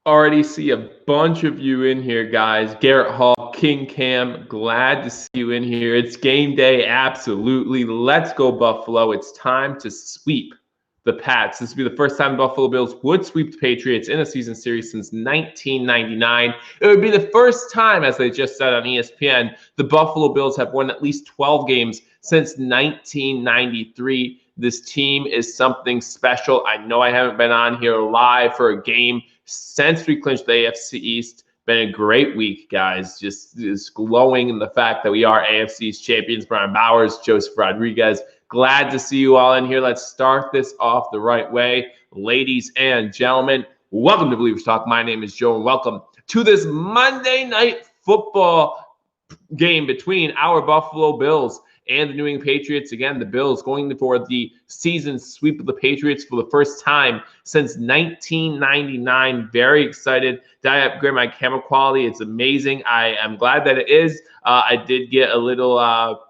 Already see a bunch of you in here, guys. Garrett Hall, King Cam, glad to see you in here. It's game day, absolutely. Let's go, Buffalo. It's time to sweep the Pats. This would be the first time the Buffalo Bills would sweep the Patriots in a season series since 1999. It would be the first time, as they just said on ESPN, the Buffalo Bills have won at least 12 games since 1993. This team is something special. I know I haven't been on here live for a game since we clinched the AFC East. Been a great week, guys. Just glowing in the fact that we are AFC East champions. Brian Bowers, Joseph Rodriguez. Glad to see you all in here. Let's start this off the right way. Ladies and gentlemen, welcome to Billievers Talk. My name is Joe, and welcome to this Monday Night Football game between our Buffalo Bills and the New England Patriots. Again, the Bills going for the season sweep of the Patriots for the first time since 1999. Very excited. Did I upgrade my camera quality? It's amazing. I am glad that it is. I did get a little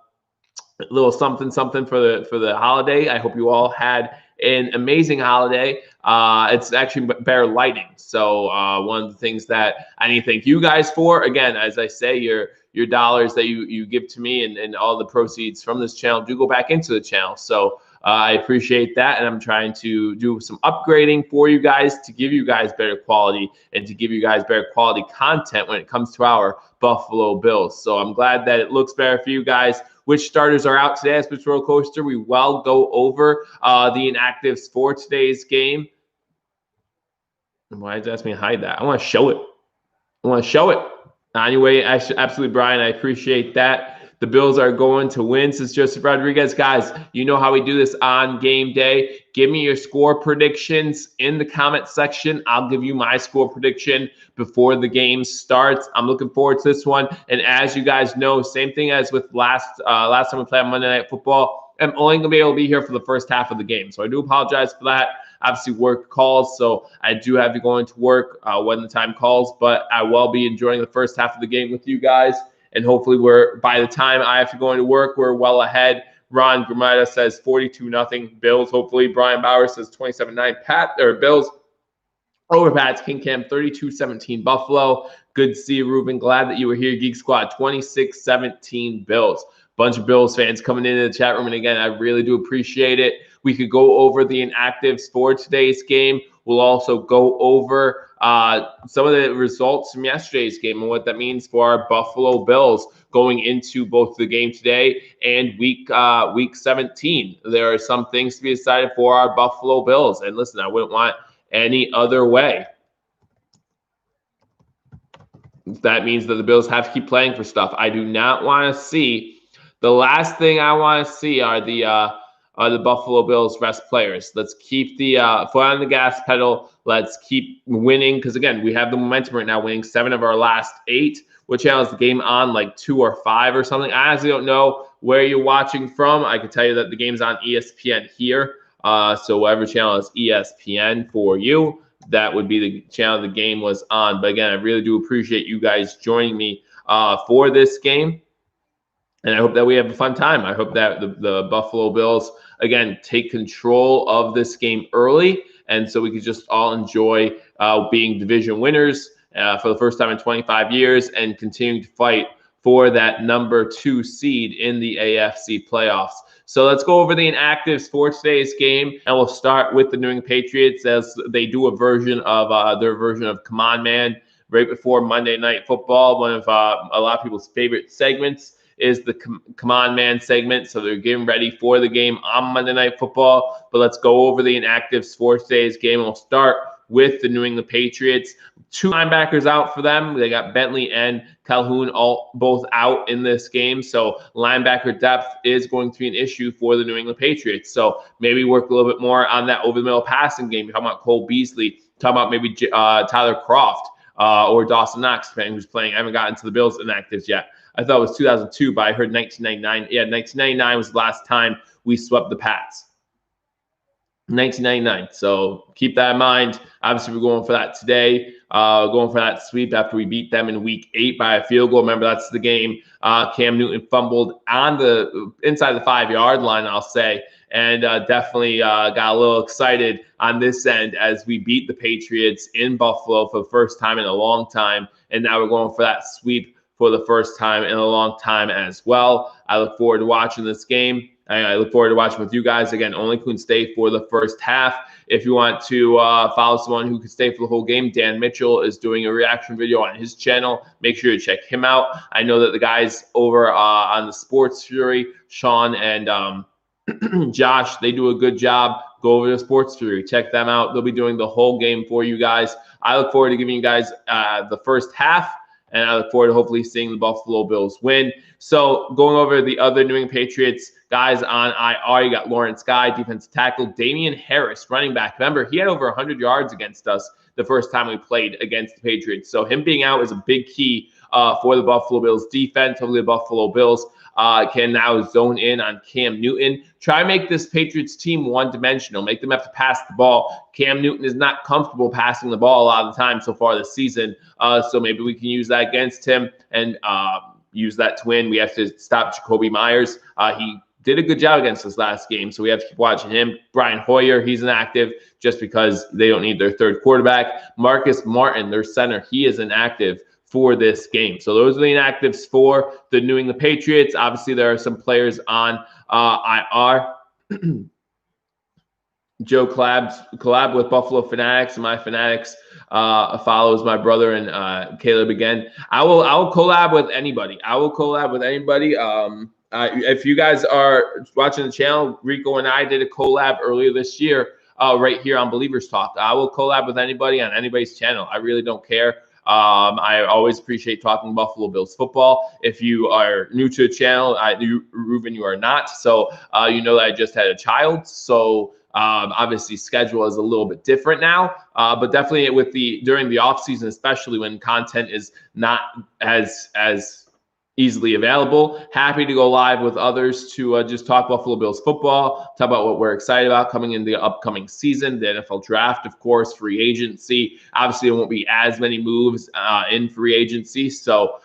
something for the holiday. I hope you all had an amazing holiday. It's actually better lighting. So one of the things that I need to thank you guys for, again, as I say, your dollars that you give to me and all the proceeds from this channel do go back into the channel. So I appreciate that. And I'm trying to do some upgrading for you guys to give you guys better quality and to give you guys better quality content when it comes to our Buffalo Bills. So I'm glad that it looks better for you guys. Which starters are out today as Pitch Roller Coaster? We will go over the inactives for today's game. Why did you ask me to hide that? I want to show it. Anyway, absolutely, Brian, I appreciate that. The Bills are going to win, says Joseph Rodriguez. Guys, you know how we do this on game day. Give me your score predictions in the comment section. I'll give you my score prediction before the game starts. I'm looking forward to this one. And as you guys know, same thing as with last time we played on Monday Night Football, I'm only going to be able to be here for the first half of the game. So I do apologize for that. Obviously, work calls, so I do have to go into work when the time calls, but I will be enjoying the first half of the game with you guys, and hopefully by the time I have to go into work, we're well ahead. Ron Gramada says 42-0 Bills, hopefully. Brian Bauer says 27-9 Bills over Pats. King Cam 32-17 Buffalo. Good to see you, Ruben. Glad that you were here. Geek Squad 26-17 Bills. Bunch of Bills fans coming into the chat room, and again, I really do appreciate it. We could go over the inactives for today's game. We'll also go over some of the results from yesterday's game and what that means for our Buffalo Bills going into both the game today and week 17. There are some things to be decided for our Buffalo Bills, and listen, I wouldn't want any other way. That means that the Bills have to keep playing for stuff. I do not want to see. The last thing I want to see are the Buffalo Bills rest players. Let's keep the foot on the gas pedal. Let's keep winning because, again, we have the momentum right now, winning 7 of our last 8. What channel is the game on, like 2 or 5 or something? I honestly don't know where you're watching from. I can tell you that the game's on ESPN here. So whatever channel is ESPN for you, that would be the channel the game was on. But, again, I really do appreciate you guys joining me for this game. And I hope that we have a fun time. I hope that the Buffalo Bills, again, take control of this game early. And so we could just all enjoy being division winners for the first time in 25 years and continuing to fight for that number 2 seed in the AFC playoffs. So let's go over the inactives for today's game. And we'll start with the New England Patriots as they do a version of their version of Come On Man right before Monday Night Football. One of a lot of people's favorite segments is the Come On Man segment. So they're getting ready for the game on Monday Night Football. But let's go over the inactives for today's game. We'll start with the New England Patriots. 2 linebackers out for them. They got Bentley and Calhoun both out in this game. So linebacker depth is going to be an issue for the New England Patriots. So maybe work a little bit more on that over-the-middle passing game. You're talking about Cole Beasley. Talking about maybe Tyler Kroft or Dawson Knox, depending who's playing. I haven't gotten to the Bills inactives yet. I thought it was 2002, but I heard 1999. Yeah, 1999 was the last time we swept the Pats. 1999. So keep that in mind. Obviously, we're going for that today. Going for that sweep after we beat them in week 8 by a field goal. Remember, that's the game Cam Newton fumbled on the inside the 5-yard line, I'll say. and definitely got a little excited on this end as we beat the Patriots in Buffalo for the first time in a long time. And now we're going for that sweep for the first time in a long time as well. I look forward to watching this game. I look forward to watching with you guys. Again, only can stay for the first half. If you want to follow someone who can stay for the whole game, Dan Mitchell is doing a reaction video on his channel. Make sure you check him out. I know that the guys over on the Sports Fury, Sean and Josh, they do a good job. Go over to Sports Fury. Check them out. They'll be doing the whole game for you guys. I look forward to giving you guys the first half, and I look forward to hopefully seeing the Buffalo Bills win. So going over the other New England Patriots guys on IR, you got Lawrence Guy, defensive tackle, Damian Harris, running back. Remember, he had over 100 yards against us the first time we played against the Patriots. So him being out is a big key for the Buffalo Bills defense. Hopefully the Buffalo Bills can now zone in on Cam Newton. Try and make this Patriots team one-dimensional. Make them have to pass the ball. Cam Newton is not comfortable passing the ball a lot of the time so far this season. So maybe we can use that against him and use that to win. We have to stop Jacoby Myers. He did a good job against us last game, so we have to keep watching him. Brian Hoyer, he's inactive just because they don't need their third quarterback. Marcus Martin, their center, he is inactive for this game. So those are the inactives for the New England Patriots. Obviously, there are some players on IR. Joe collab with Buffalo Fanatics, and my Fanatics follows my brother and Caleb again. I will collab with anybody. If you guys are watching the channel, Rico and I did a collab earlier this year right here on Billievers Talk. I will collab with anybody on anybody's channel. I really don't care. I always appreciate talking Buffalo Bills football. If you are new to the channel, Ruben, you are not. So you know that I just had a child. So obviously schedule is a little bit different now, but definitely during the off season, especially when content is not as easily available. Happy to go live with others to just talk Buffalo Bills football, talk about what we're excited about coming in the upcoming season, the NFL draft, of course, free agency. Obviously, there won't be as many moves in free agency, so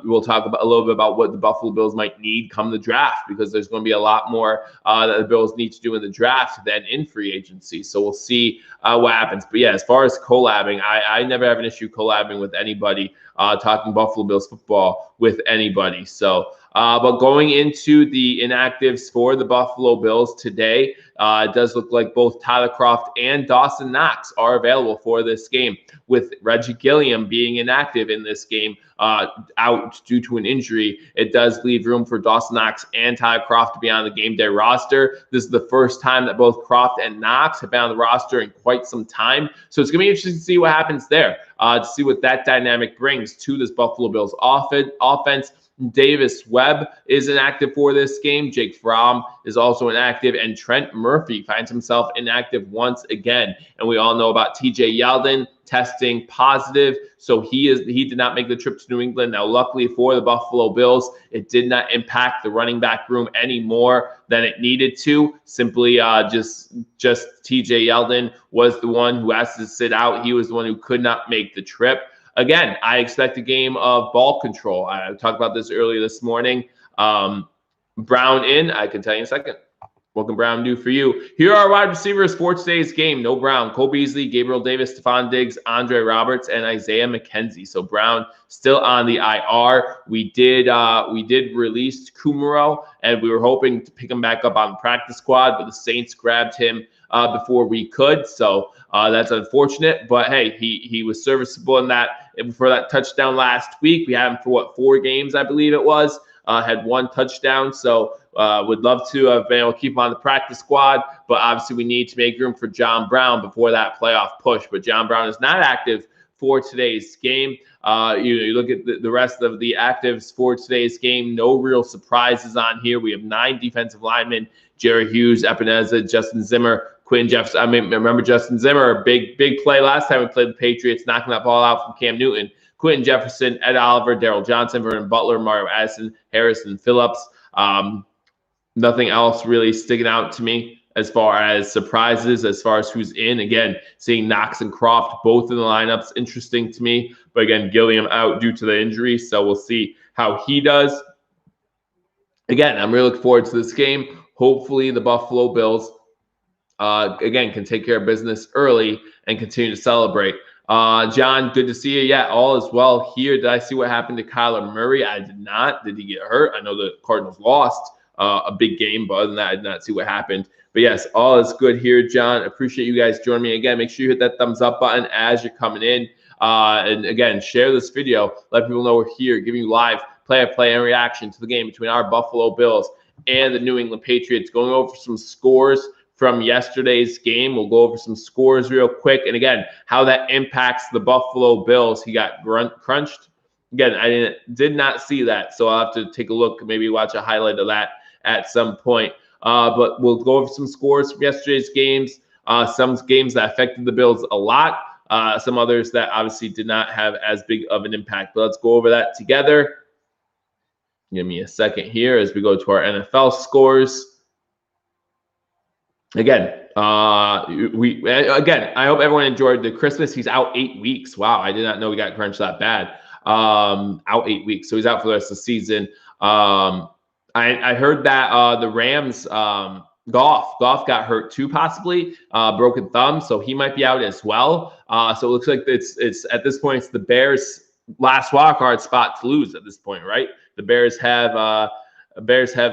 we'll talk a little bit about what the Buffalo Bills might need come the draft, because there's going to be a lot more that the Bills need to do in the draft than in free agency. So we'll see what happens. But yeah, as far as collabing, I never have an issue collabing with anybody, talking Buffalo Bills football with anybody. So, but going into the inactives for the Buffalo Bills today, it does look like both Tyler Kroft and Dawson Knox are available for this game, with Reggie Gilliam being inactive in this game, out due to an injury. It does leave room for Dawson Knox and Tyler Kroft to be on the game day roster. This is the first time that both Kroft and Knox have been on the roster in quite some time. So it's going to be interesting to see what happens there, to see what that dynamic brings to this Buffalo Bills offense. Davis Webb is inactive for this game. Jake Fromm is also inactive, and Trent Murphy finds himself inactive once again. And we all know about TJ Yeldon testing positive, so he did not make the trip to New England. Now, luckily for the Buffalo Bills, it did not impact the running back room any more than it needed to. Simply, just TJ Yeldon was the one who has to sit out. He was the one who could not make the trip. Again, I expect a game of ball control. I talked about this earlier this morning. Brown in, I can tell you in a second. What can Brown do for you? Here are our wide receivers for today's game. No Brown. Cole Beasley, Gabriel Davis, Stephon Diggs, Andre Roberts, and Isaiah McKenzie. So Brown still on the IR. We did release Kumaro, and we were hoping to pick him back up on the practice squad, but the Saints grabbed him before we could. So that's unfortunate. But hey, he was serviceable in that for that touchdown last week. We had him for 4 games, I believe it was. Had 1 touchdown. So would love to have been able to keep him on the practice squad, but obviously we need to make room for John Brown before that playoff push. But John Brown is not active for today's game. You look at the rest of the actives for today's game. No real surprises on here. We have 9 defensive linemen: Jerry Hughes, Epineza, Justin Zimmer, Quinn Jefferson. I mean, remember Justin Zimmer, big play last time we played the Patriots, knocking that ball out from Cam Newton. Quentin Jefferson, Ed Oliver, Daryl Johnson, Vernon Butler, Mario Addison, Harrison Phillips. Nothing else really sticking out to me as far as surprises, as far as who's in. Again, seeing Knox and Kroft both in the lineups, interesting to me. But again, Gilliam out due to the injury, so we'll see how he does. Again, I'm really looking forward to this game. hopefully the Buffalo Bills, again, can take care of business early and continue to celebrate. John, good to see you. Yeah, all is well here. Did I see what happened to Kyler Murray? I did not. Did he get hurt? I know the Cardinals lost a big game, but other than that, I did not see what happened. But yes, all is good here, John. Appreciate you guys joining me again. Make sure you hit that thumbs up button as you're coming in. And again, share this video. Let people know we're here, giving you live play-by-play and reaction to the game between our Buffalo Bills and the New England Patriots. Going over some scores from yesterday's game. We'll go over some scores real quick. And again, how that impacts the Buffalo Bills. He got crunched. Again, I did not see that, so I'll have to take a look, maybe watch a highlight of that at some point. But we'll go over some scores from yesterday's games, some games that affected the Bills a lot, some others that obviously did not have as big of an impact. But let's go over that together. Give me a second here as we go to our NFL scores. Again, I hope everyone enjoyed the Christmas. He's out 8 weeks. Wow, I did not know he got crunched that bad. Out 8 weeks, so he's out for the rest of the season. I heard that the Rams, Goff got hurt too, possibly broken thumb, so he might be out as well. So it looks like it's at this point it's the Bears' last wild card spot to lose at this point, right? The Bears have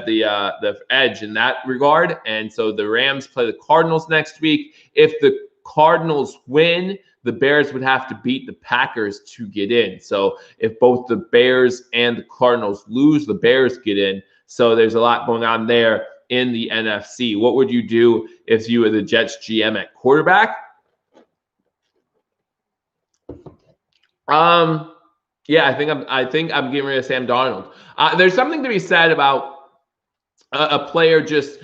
the edge in that regard, and so the Rams play the Cardinals next week. If the Cardinals win, the Bears would have to beat the Packers to get in. So if both the Bears and the Cardinals lose, the Bears get in. So there's a lot going on there in the NFC. What would you do if you were the Jets GM at quarterback? Yeah, I think I'm getting rid of Sam Darnold. There's something to be said about a player just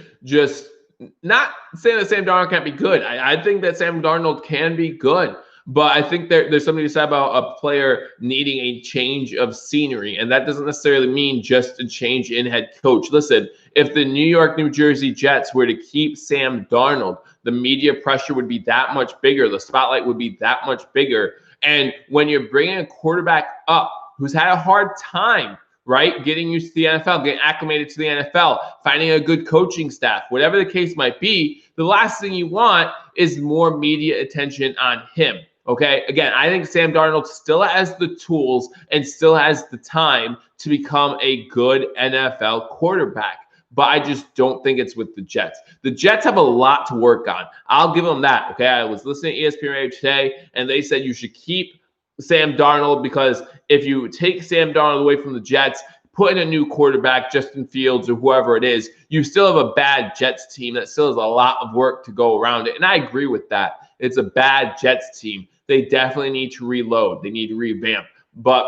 not saying that Sam Darnold can't be good. I think that Sam Darnold can be good, but I think there's something to be said about a player needing a change of scenery, and that doesn't necessarily mean just a change in head coach. Listen, if the New York, New Jersey Jets were to keep Sam Darnold, the media pressure would be that much bigger. The spotlight would be that much bigger. And when you're bringing a quarterback up who's had a hard time, right, getting used to the NFL, getting acclimated to the NFL, finding a good coaching staff, whatever the case might be, the last thing you want is more media attention on him, okay? Again, I think Sam Darnold still has the tools and still has the time to become a good NFL quarterback. But I just don't think it's with the Jets. The Jets have a lot to work on. I'll give them that, okay? I was listening to ESPN Radio today, and they said you should keep Sam Darnold because if you take Sam Darnold away from the Jets, put in a new quarterback, Justin Fields or whoever it is, you still have a bad Jets team that still has a lot of work to go around it. And I agree with that. It's a bad Jets team. They definitely need to reload. They need to revamp. But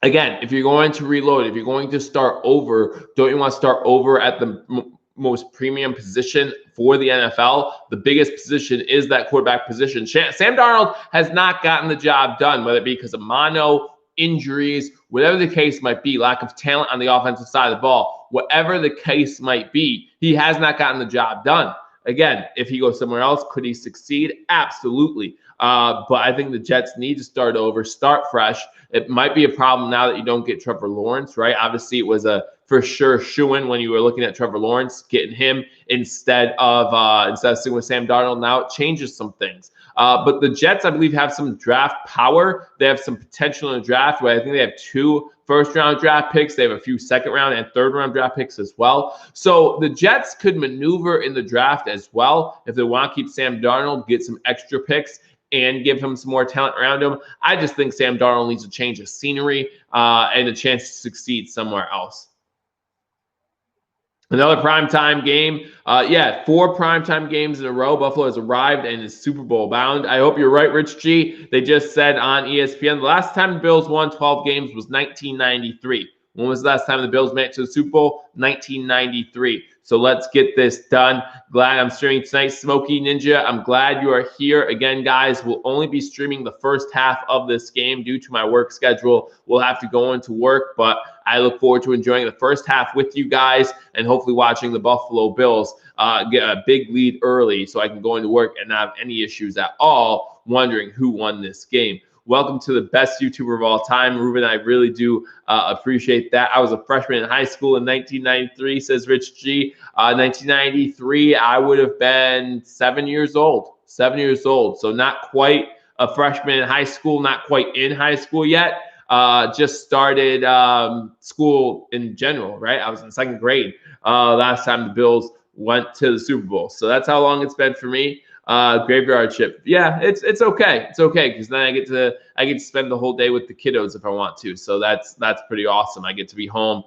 again, if you're going to reload, if you're going to start over, don't you want to start over at the most premium position for the NFL? The biggest position is that quarterback position. Sam Darnold has not gotten the job done, whether it be because of mono, injuries, whatever the case might be, lack of talent on the offensive side of the ball, whatever the case might be, he has not gotten the job done. Again, if he goes somewhere else, could he succeed? Absolutely. But I think the Jets need to start over, start fresh. It might be a problem now that you don't get Trevor Lawrence, right? Obviously, it was a for sure shoo-in when you were looking at Trevor Lawrence, getting him instead of sticking with Sam Darnold. Now it changes some things. But the Jets, I believe, have some draft power. They have some potential in the draft where I think they have 2 first-round draft picks. They have a few second-round and third-round draft picks as well. So the Jets could maneuver in the draft as well if they want to keep Sam Darnold, get some extra picks, and give him some more talent around him. I just think Sam Darnold needs a change of scenery and a chance to succeed somewhere else. Another primetime game. 4 primetime games in a row. Buffalo has arrived and is Super Bowl bound. I hope you're right, Rich G. They just said on ESPN, the last time the Bills won 12 games was 1993. When was the last time the Bills made it to the Super Bowl? 1993. So let's get this done. Glad I'm streaming tonight. Smokey Ninja, I'm glad you are here. Again, guys, we'll only be streaming the first half of this game due to my work schedule. We'll have to go into work, but I look forward to enjoying the first half with you guys and hopefully watching the Buffalo Bills get a big lead early so I can go into work and not have any issues at all wondering who won this game. Welcome to the best YouTuber of all time, Ruben. I really do appreciate that. I was a freshman in high school in 1993, says Rich G. 1993, I would have been 7 years old. 7 years old. So not quite a freshman in high school, not quite in high school yet. Just started school in general, right? I was in second grade last time the Bills went to the Super Bowl. So that's how long it's been for me. Graveyard shift. Yeah, it's okay. It's okay because then I get to spend the whole day with the kiddos if I want to. So that's pretty awesome. I get to be home,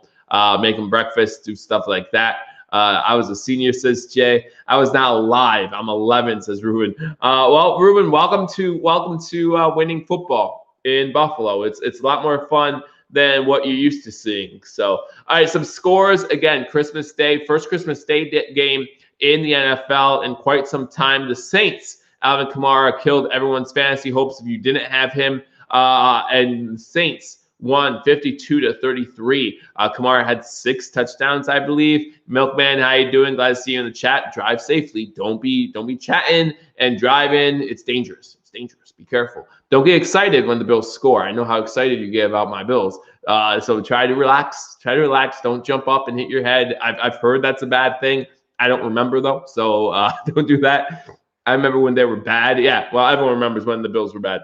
make them breakfast, do stuff like that. I was a senior, says Jay. I was not alive. I'm 11, says Ruben. Well, Ruben, welcome to winning football in Buffalo. It's a lot more fun than what you're used to seeing. So, all right, some scores again. Christmas Day, first Christmas Day game in the NFL in quite some time. The Saints, Alvin Kamara killed everyone's fantasy hopes if you didn't have him. And the Saints won 52-33. Kamara had 6 touchdowns, I believe. Milkman, how you doing? Glad to see you in the chat. Drive safely. Don't be chatting and driving. It's dangerous. It's dangerous. Be careful. Don't get excited when the Bills score. I know how excited you get about my Bills. So try to relax. Try to relax. Don't jump up and hit your head. I've heard that's a bad thing. I don't remember though, so don't do that. I remember when they were bad. Yeah, well, everyone remembers when the Bills were bad.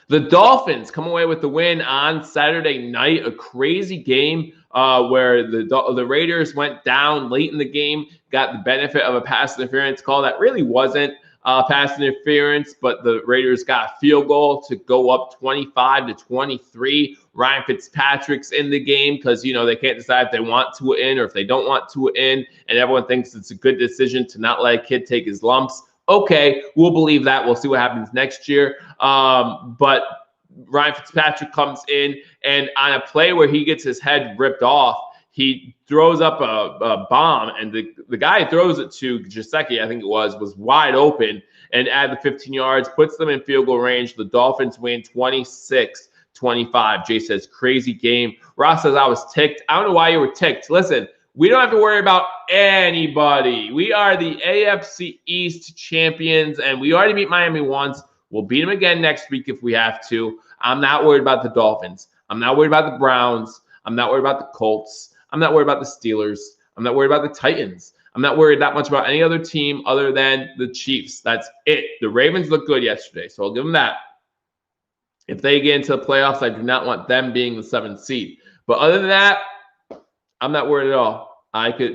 The Dolphins come away with the win on Saturday night, a crazy game where the Raiders went down late in the game, got the benefit of a pass interference call that really wasn't pass interference, but the Raiders got a field goal to go up 25-23. Ryan Fitzpatrick's in the game because, they can't decide if they want to in or if they don't want to in, and everyone thinks it's a good decision to not let a kid take his lumps. Okay, we'll believe that. We'll see what happens next year. But Ryan Fitzpatrick comes in, and on a play where he gets his head ripped off, he throws up a bomb, and the guy he throws it to, Giuseppe, I think it was wide open, and at the 15 yards, puts them in field goal range. The Dolphins win 26-25. Jay says, crazy game. Ross says, I was ticked. I don't know why you were ticked. Listen, we don't have to worry about anybody. We are the AFC East champions, and we already beat Miami once. We'll beat them again next week if we have to. I'm not worried about the Dolphins. I'm not worried about the Browns. I'm not worried about the Colts. I'm not worried about the Steelers. I'm not worried about the Titans. I'm not worried that much about any other team other than the Chiefs. That's it. The Ravens looked good yesterday, so I'll give them that. If they get into the playoffs, I do not want them being the 7th seed. But other than that, I'm not worried at all.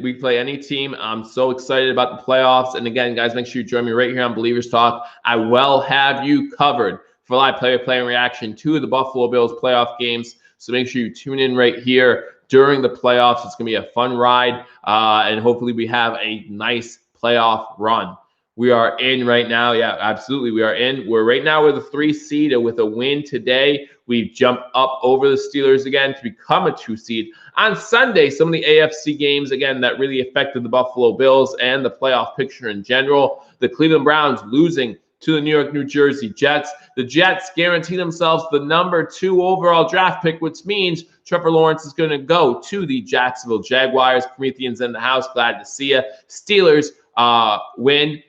We play any team. I'm so excited about the playoffs. And again, guys, make sure you join me right here on Believers Talk. I will have you covered for live play and reaction to the Buffalo Bills playoff games. So make sure you tune in right here during the playoffs. It's going to be a fun ride. And hopefully we have a nice playoff run. We are in right now. Yeah, absolutely. We are in. We're right now with a 3 seed, and with a win today, we've jumped up over the Steelers again to become a 2 seed. On Sunday, some of the AFC games, again, that really affected the Buffalo Bills and the playoff picture in general. The Cleveland Browns losing to the New York, New Jersey Jets. The Jets guarantee themselves the number 2 overall draft pick, which means Trevor Lawrence is going to go to the Jacksonville Jaguars. Prometheans in the house. Glad to see you. Steelers win.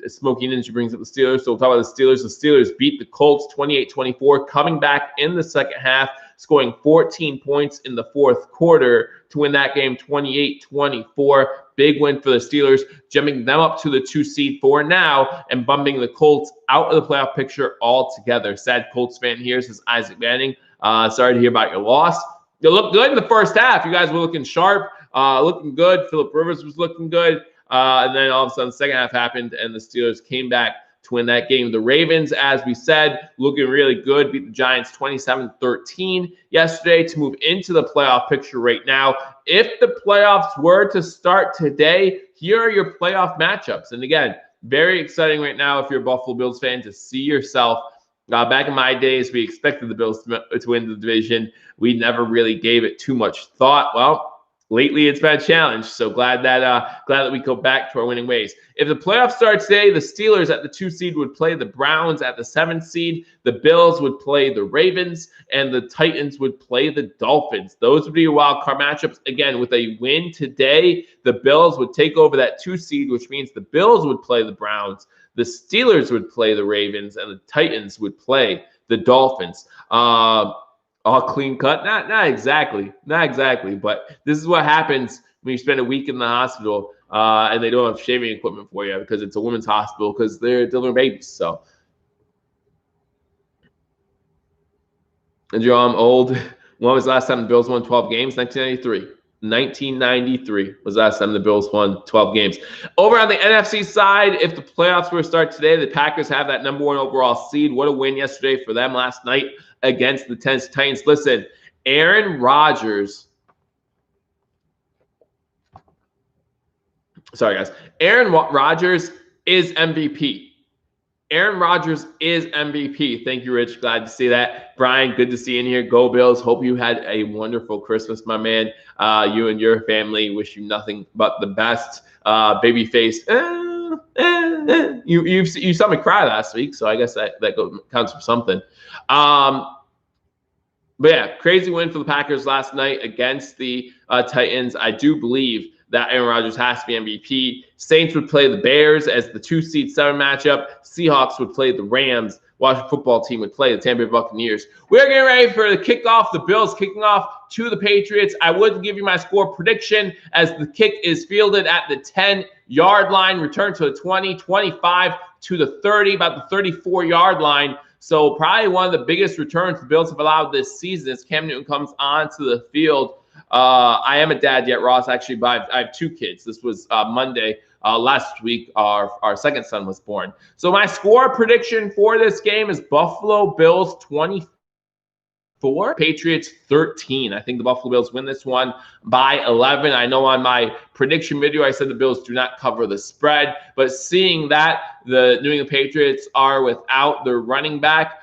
Smokey Ninja brings up the Steelers, so we'll talk about the Steelers. The Steelers beat the Colts 28-24, coming back in the second half, scoring 14 points in the fourth quarter to win that game 28-24. Big win for the Steelers, jumping them up to the 2 seed for now and bumping the Colts out of the playoff picture altogether. Sad Colts fan here, says Isaac Manning. Sorry to hear about your loss. You looked good in the first half. You guys were looking sharp, looking good. Phillip Rivers was looking good. And then all of a sudden, the second half happened, and the Steelers came back to win that game. The Ravens, as we said, looking really good, beat the Giants 27-13 yesterday to move into the playoff picture right now. If the playoffs were to start today, here are your playoff matchups. And again, very exciting right now if you're a Buffalo Bills fan to see yourself. Back in my days, we expected the Bills to win the division. We never really gave it too much thought. Well, lately, it's been a challenge, so glad that we go back to our winning ways. If the playoffs start today, the Steelers at the 2 seed would play the Browns at the 7th seed. The Bills would play the Ravens, and the Titans would play the Dolphins. Those would be your wild card matchups. Again, with a win today, the Bills would take over that 2 seed, which means the Bills would play the Browns. The Steelers would play the Ravens, and the Titans would play the Dolphins. All clean cut? Not exactly, but this is what happens when you spend a week in the hospital and they don't have shaving equipment for you because it's a women's hospital because they're delivering babies. So, and I'm old. When was the last time the Bills won 12 games? 1993. 1993 was the last time the Bills won 12 games. Over on the NFC side, if the playoffs were to start today, the Packers have that number 1 overall seed. What a win yesterday for them last night against the Tennessee Titans. Listen, Aaron Rodgers. Sorry, guys. Aaron Rodgers is MVP. Aaron Rodgers is MVP. Thank you, Rich. Glad to see that. Brian, good to see you in here. Go Bills. Hope you had a wonderful Christmas, my man. You and your family, wish you nothing but the best. Babyface, you saw me cry last week, so I guess that counts for something. But yeah, crazy win for the Packers last night against the Titans. I do believe that Aaron Rodgers has to be MVP. Saints would play the Bears as the 2 seed 7 matchup. Seahawks would play the Rams. Washington football team would play the Tampa Bay Buccaneers. We're getting ready for the kickoff. The Bills kicking off to the Patriots. I would give you my score prediction as the kick is fielded at the 10-yard line, return to the 20, 25 to the 30, about the 34-yard line. So probably one of the biggest returns the Bills have allowed this season as Cam Newton comes onto the field. I am a dad yet, Ross. Actually, I have 2 kids. This was Monday. Last week, our second son was born. So my score prediction for this game is Buffalo Bills 24, Patriots 13. I think the Buffalo Bills win this one by 11. I know on my prediction video, I said the Bills do not cover the spread, but seeing that the New England Patriots are without their running back,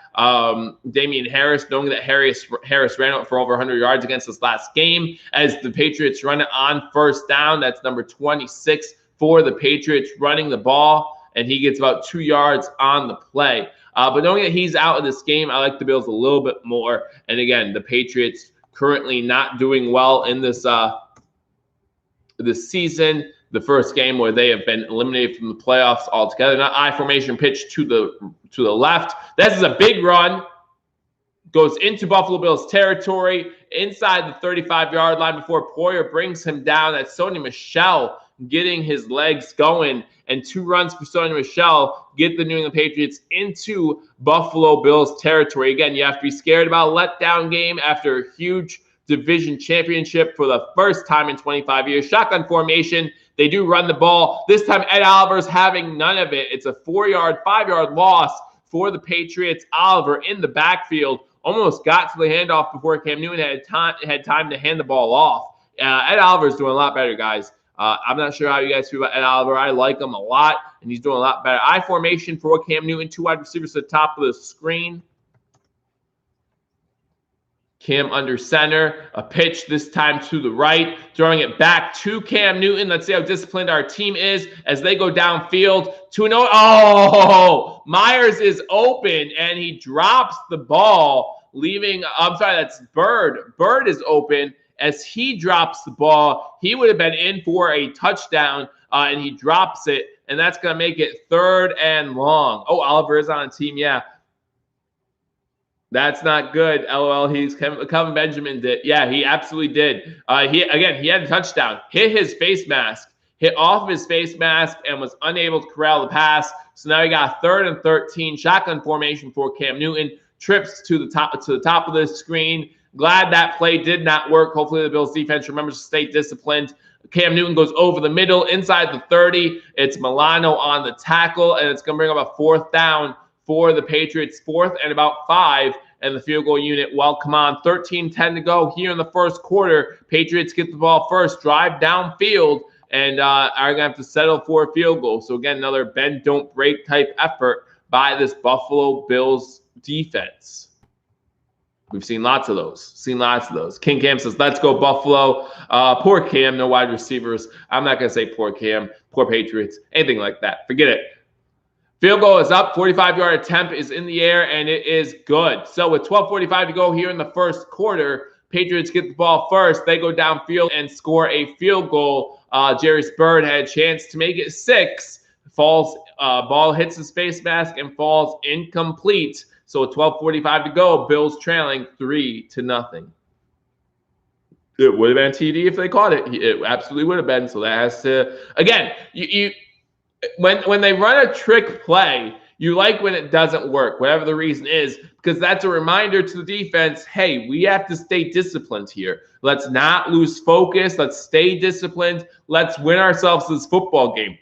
Damian Harris, knowing that Harris ran out for over 100 yards against this last game, as the Patriots run it on first down. That's number 26 for the Patriots running the ball, and he gets about 2 yards on the play. But knowing that he's out of this game, I like the Bills a little bit more. And again, the Patriots currently not doing well in this season. The first game where they have been eliminated from the playoffs altogether. Now, I formation pitch to the left. This is a big run. Goes into Buffalo Bills territory inside the 35-yard line before Poyer brings him down. That's Sony Michel getting his legs going, and 2 runs for Sony Michel get the New England Patriots into Buffalo Bills territory. Again, you have to be scared about a letdown game after a huge division championship for the first time in 25 years. Shotgun formation. They do run the ball. This time, Ed Oliver's having none of it. It's a 5-yard loss for the Patriots. Oliver in the backfield almost got to the handoff before Cam Newton had time to hand the ball off. Ed Oliver's doing a lot better, guys. I'm not sure how you guys feel about Ed Oliver. I like him a lot, and he's doing a lot better. I formation for Cam Newton, 2 wide receivers at the top of the screen. Cam under center, a pitch this time to the right, throwing it back to Cam Newton. Let's see how disciplined our team is as they go downfield to an oh, Myers is open and he drops the ball, leaving, I'm sorry, that's Bird. Bird is open as he drops the ball. He would have been in for a touchdown and he drops it, and that's going to make it 3rd and long. Oh, Oliver is on a team, yeah. That's not good. LOL. Kelvin Benjamin did. Yeah, he absolutely did. He had a touchdown. Hit his face mask. Hit off of his face mask and was unable to corral the pass. So now he got 3rd and 13. Shotgun formation for Cam Newton. Trips to the top of the screen. Glad that play did not work. Hopefully the Bills defense remembers to stay disciplined. Cam Newton goes over the middle inside the 30. It's Milano on the tackle, and it's going to bring up a 4th down for the Patriots, 4th and about 5, and the field goal unit welcome on. 13-10 to go here in the first quarter. Patriots get the ball first, drive downfield, and are going to have to settle for a field goal. So again, another bend, don't break type effort by this Buffalo Bills defense. We've seen lots of those. King Cam says, let's go Buffalo. Poor Cam, no wide receivers. I'm not going to say poor Cam, poor Patriots, anything like that. Forget it. Field goal is up. 45-yard attempt is in the air, and it is good. So with 12:45 to go here in the first quarter, Patriots get the ball first. They go downfield and score a field goal. Jerry Bird had a chance to make it 6. Falls Ball hits the space mask and falls incomplete. So 12:45 to go. Bills trailing 3-0. It would have been TD if they caught it. It absolutely would have been. So that has to, again, when they run a trick play, you like when it doesn't work, whatever the reason is, because that's a reminder to the defense, hey, we have to stay disciplined here. Let's not lose focus. Let's stay disciplined. Let's win ourselves this football game.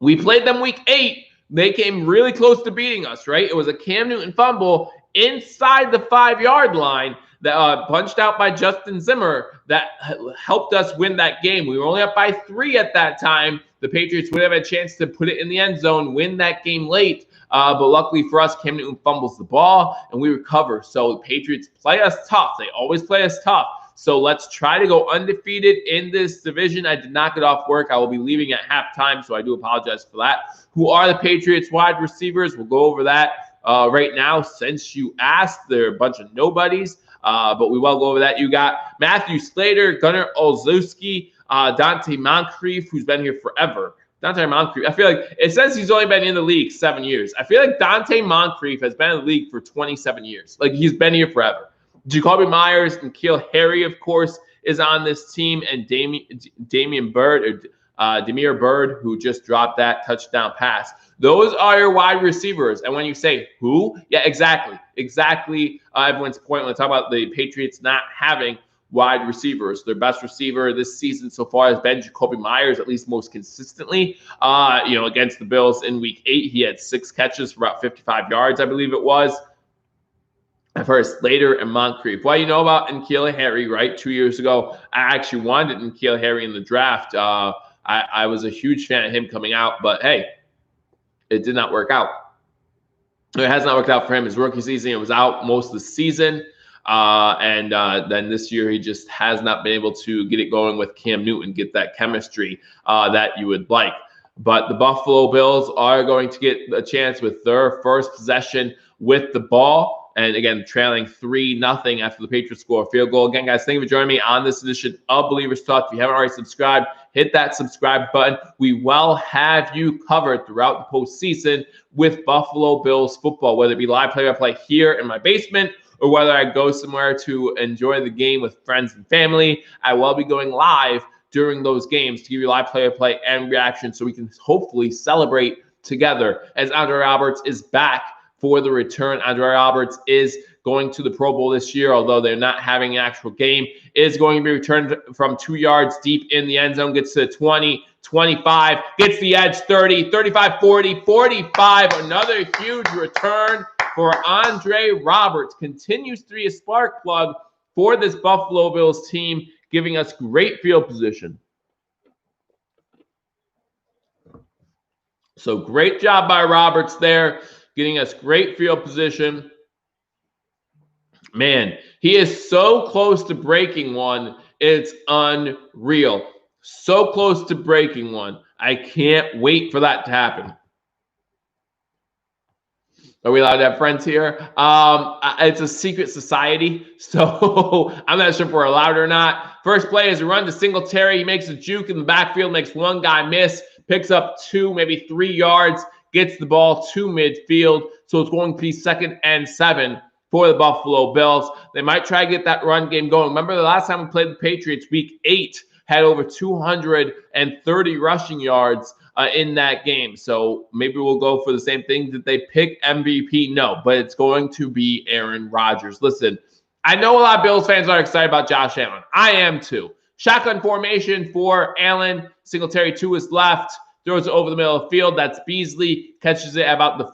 We played them week 8. They came really close to beating us, right? It was a Cam Newton fumble inside the 5-yard line that punched out by Justin Zimmer that helped us win that game. We were only up by 3 at that time. The Patriots would have a chance to put it in the end zone, win that game late. But luckily for us, Cam Newton fumbles the ball, and we recover. So the Patriots play us tough. They always play us tough. So let's try to go undefeated in this division. I did not get off work. I will be leaving at halftime, so I do apologize for that. Who are the Patriots wide receivers? We'll go over that right now since you asked. They're a bunch of nobodies, but we will go over that. You got Matthew Slater, Gunnar Olszewski, Dante Moncrief, who's been here forever. Dante Moncrief, I feel like it says he's only been in the league 7 years. I feel like Dante Moncrief has been in the league for 27 years. Like, he's been here forever. Jacoby Myers and N'Keal Harry, of course, is on this team, and Demir Bird, who just dropped that touchdown pass. Those are your wide receivers. And when you say who, yeah, exactly. Everyone's point when I talk about the Patriots not having wide receivers. Their best receiver this season so far has been Jacoby Myers, at least most consistently. Against the Bills in week 8, he had 6 catches for about 55 yards, I believe it was. I've heard Slater and Moncrief. Well, you know about N'Keal Harry, right? 2 years ago, I actually wanted N'Keal Harry in the draft. I was a huge fan of him coming out, but hey, it did not work out. It has not worked out for him. His rookie season, it was out most of the season. And then this year, he just has not been able to get it going with Cam Newton, get that chemistry that you would like. But the Buffalo Bills are going to get a chance with their first possession with the ball. And again, trailing 3-0 after the Patriots score a field goal. Again, guys, thank you for joining me on this edition of Believers Talk. If you haven't already subscribed, hit that subscribe button. We will have you covered throughout the postseason with Buffalo Bills football, whether it be live play-by-play here in my basement or whether I go somewhere to enjoy the game with friends and family. I will be going live during those games to give you live play-by-play and reaction so we can hopefully celebrate together as Andre Roberts is back for the return. Andre Roberts is going to the Pro Bowl this year, although they're not having an actual game, is going to be returned from 2 yards deep in the end zone, gets to 20, 25, gets the edge, 30, 35, 40, 45. Another huge return for Andre Roberts. Continues to be a spark plug for this Buffalo Bills team, giving us great field position. So great job by Roberts there, getting us great field position. Man, he is so close to breaking one. It's unreal. So close to breaking one. I can't wait for that to happen. Are we allowed to have friends here? It's a secret society, so I'm not sure if we're allowed or not. First play is a run to Singletary. He makes a juke in the backfield, makes one guy miss, picks up 2, maybe 3 yards, gets the ball to midfield. So it's going to be 2nd and 7 for the Buffalo Bills. They might try to get that run game going. Remember the last time we played the Patriots, week 8, had over 230 rushing yards in that game. So maybe we'll go for the same thing. Did they pick MVP? No, but it's going to be Aaron Rodgers. Listen, I know a lot of Bills fans are excited about Josh Allen. I am too. Shotgun formation for Allen. Singletary to his left. Throws it over the middle of the field. That's Beasley. Catches it about the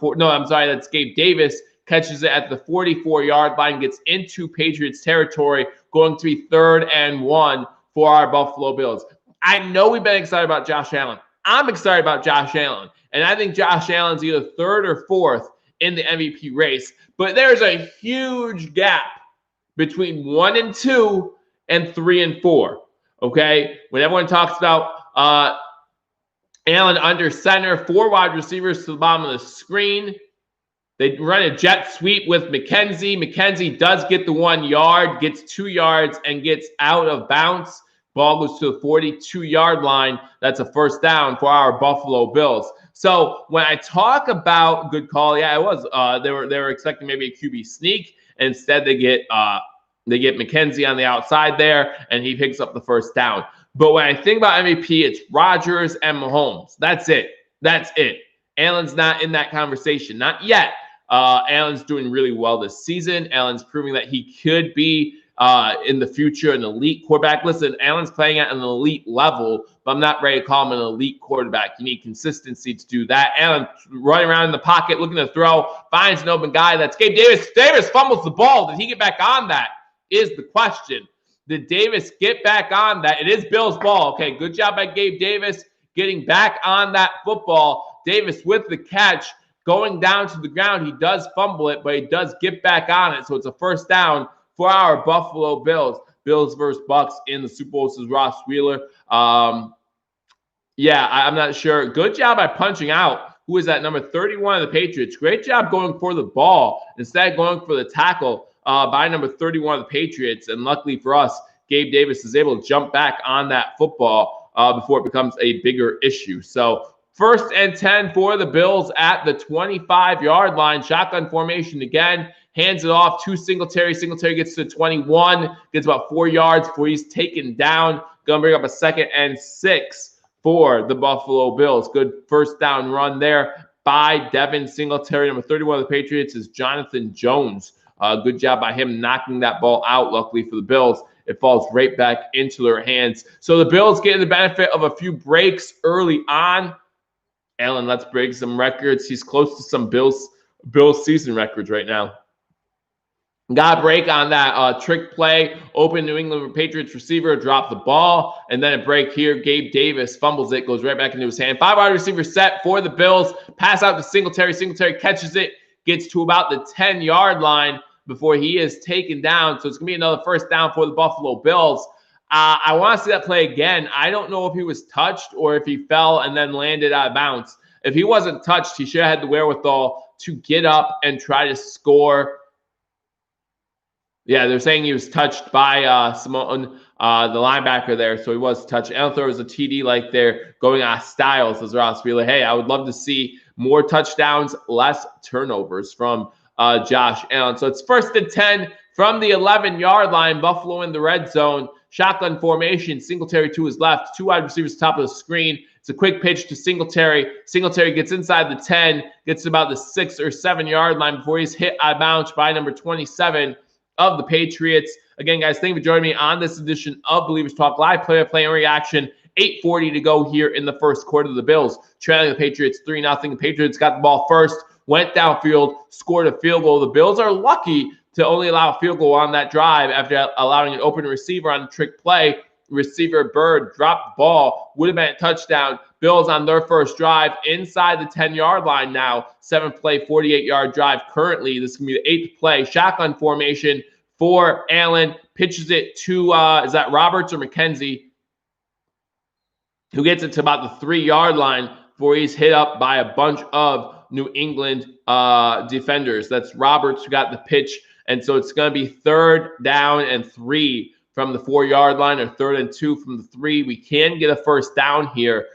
that's Gabe Davis. Catches it at the 44-yard line. Gets into Patriots territory. Going to be 3rd and 1 for our Buffalo Bills. I know we've been excited about Josh Allen. I'm excited about Josh Allen. And I think Josh Allen's either 3rd or 4th in the MVP race. But there's a huge gap between 1 and 2 and 3 and 4. Okay? When everyone talks about Allen under center, 4 wide receivers to the bottom of the screen. They run a jet sweep with McKenzie. McKenzie does get the 1 yard, gets 2 yards, and gets out of bounds. Ball goes to the 42-yard line. That's a first down for our Buffalo Bills. So when I talk about good call, yeah, it was. They were expecting maybe a QB sneak. And instead, they get McKenzie on the outside there, and he picks up the first down. But when I think about MVP, it's Rodgers and Mahomes. That's it. Allen's not in that conversation. Not yet. Allen's doing really well this season. Allen's proving that he could be in the future an elite quarterback. Listen, Allen's playing at an elite level, but I'm not ready to call him an elite quarterback. You need consistency to do that. Allen running around in the pocket, looking to throw, finds an open guy. That's Gabe Davis. Davis fumbles the ball. Did he get back on that is the question. Did Davis get back on that? It is Bill's ball. Okay, good job by Gabe Davis getting back on that football. Davis with the catch, going down to the ground. He does fumble it, but he does get back on it. So it's a first down for our Buffalo Bills. Bills versus Bucks in the Super Bowl. This is Ross Wheeler. Yeah, I'm not sure. Good job by punching out. Who is that? Number 31 of the Patriots. Great job going for the ball instead of going for the tackle by number 31 of the Patriots. And luckily for us, Gabe Davis is able to jump back on that football before it becomes a bigger issue. So 1st and 10 for the Bills at the 25-yard line. Shotgun formation again. Hands it off to Singletary. Singletary gets to 21, gets about 4 yards before he's taken down. Going to bring up a 2nd and 6 for the Buffalo Bills. Good first down run there by Devin Singletary. Number 31 of the Patriots is Jonathan Jones. Good job by him knocking that ball out. Luckily for the Bills, it falls right back into their hands. So the Bills getting the benefit of a few breaks early on. Allen, let's break some records. He's close to some Bills season records right now. Got a break on that trick play. Open New England Patriots receiver, dropped the ball. And then a break here. Gabe Davis fumbles it, goes right back into his hand. 5 wide receiver set for the Bills. Pass out to Singletary. Singletary catches it, gets to about the 10-yard line before he is taken down. So it's going to be another first down for the Buffalo Bills. I want to see that play again. I don't know if he was touched or if he fell and then landed out of bounds. If he wasn't touched, he should have had the wherewithal to get up and try to score. Yeah, they're saying he was touched by Simone, the linebacker there, so he was touched. I don't think there was a TD like there going on Styles as Ross Wheeler. Hey, I would love to see more touchdowns, less turnovers from Josh Allen. So it's 1st and 10 from the 11-yard line. Buffalo in the red zone. Shotgun formation. Singletary to his left. 2 wide receivers top of the screen. It's a quick pitch to Singletary. Singletary gets inside the 10, gets to about the 6 or 7-yard line before he's hit out of bounds by number 27 of the Patriots. Again, guys, thank you for joining me on this edition of Believers Talk Live. Play and reaction. 8:40 to go here in the first quarter. The Bills trailing the Patriots 3-0. The Patriots got the ball first, went downfield, scored a field goal. The Bills are lucky to only allow a field goal on that drive after allowing an open receiver on the trick play. Receiver Bird dropped the ball, would have been a touchdown. Bills on their first drive inside the 10-yard line now. 7th play, 48-yard drive currently. This is going to be the 8th play. Shotgun formation for Allen. Pitches it to, is that Roberts or McKenzie? Who gets it to about the 3-yard line before he's hit up by a bunch of New England defenders. That's Roberts who got the pitch. And so it's going to be 3rd down and 3 from the 4-yard line, or 3rd and 2 from the 3. We can get a first down here.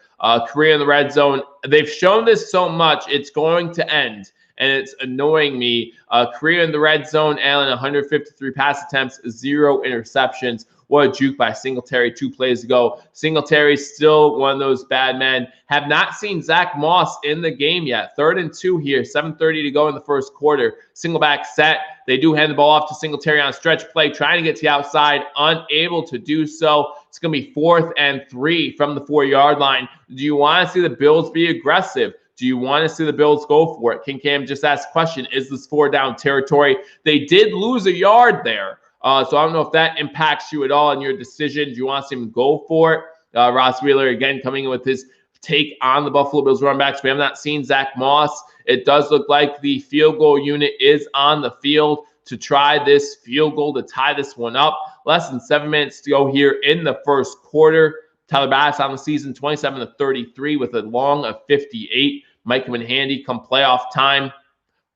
Career in the red zone. They've shown this so much, it's going to end, and it's annoying me. Career in the red zone, Allen, 153 pass attempts, 0 interceptions. What a juke by Singletary 2 plays ago. Singletary's still one of those bad men. Have not seen Zach Moss in the game yet. 3rd and 2 here, 7:30 to go in the first quarter. Single back set. They do hand the ball off to Singletary on a stretch play, trying to get to the outside, unable to do so. It's going to be 4th and 3 from the 4-yard line. Do you want to see the Bills be aggressive? Do you want to see the Bills go for it? King Cam just asked a question, is this 4-down territory? They did lose a yard there. So I don't know if that impacts you at all in your decision. Do you want to see him go for it? Ross Wheeler, again, coming in with his take on the Buffalo Bills run backs. We have not seen Zach Moss. It does look like the field goal unit is on the field to try this field goal to tie this one up. Less than 7 minutes to go here in the first quarter. Tyler Bass on the season, 27-33 with a long of 58. Might come in handy come playoff time.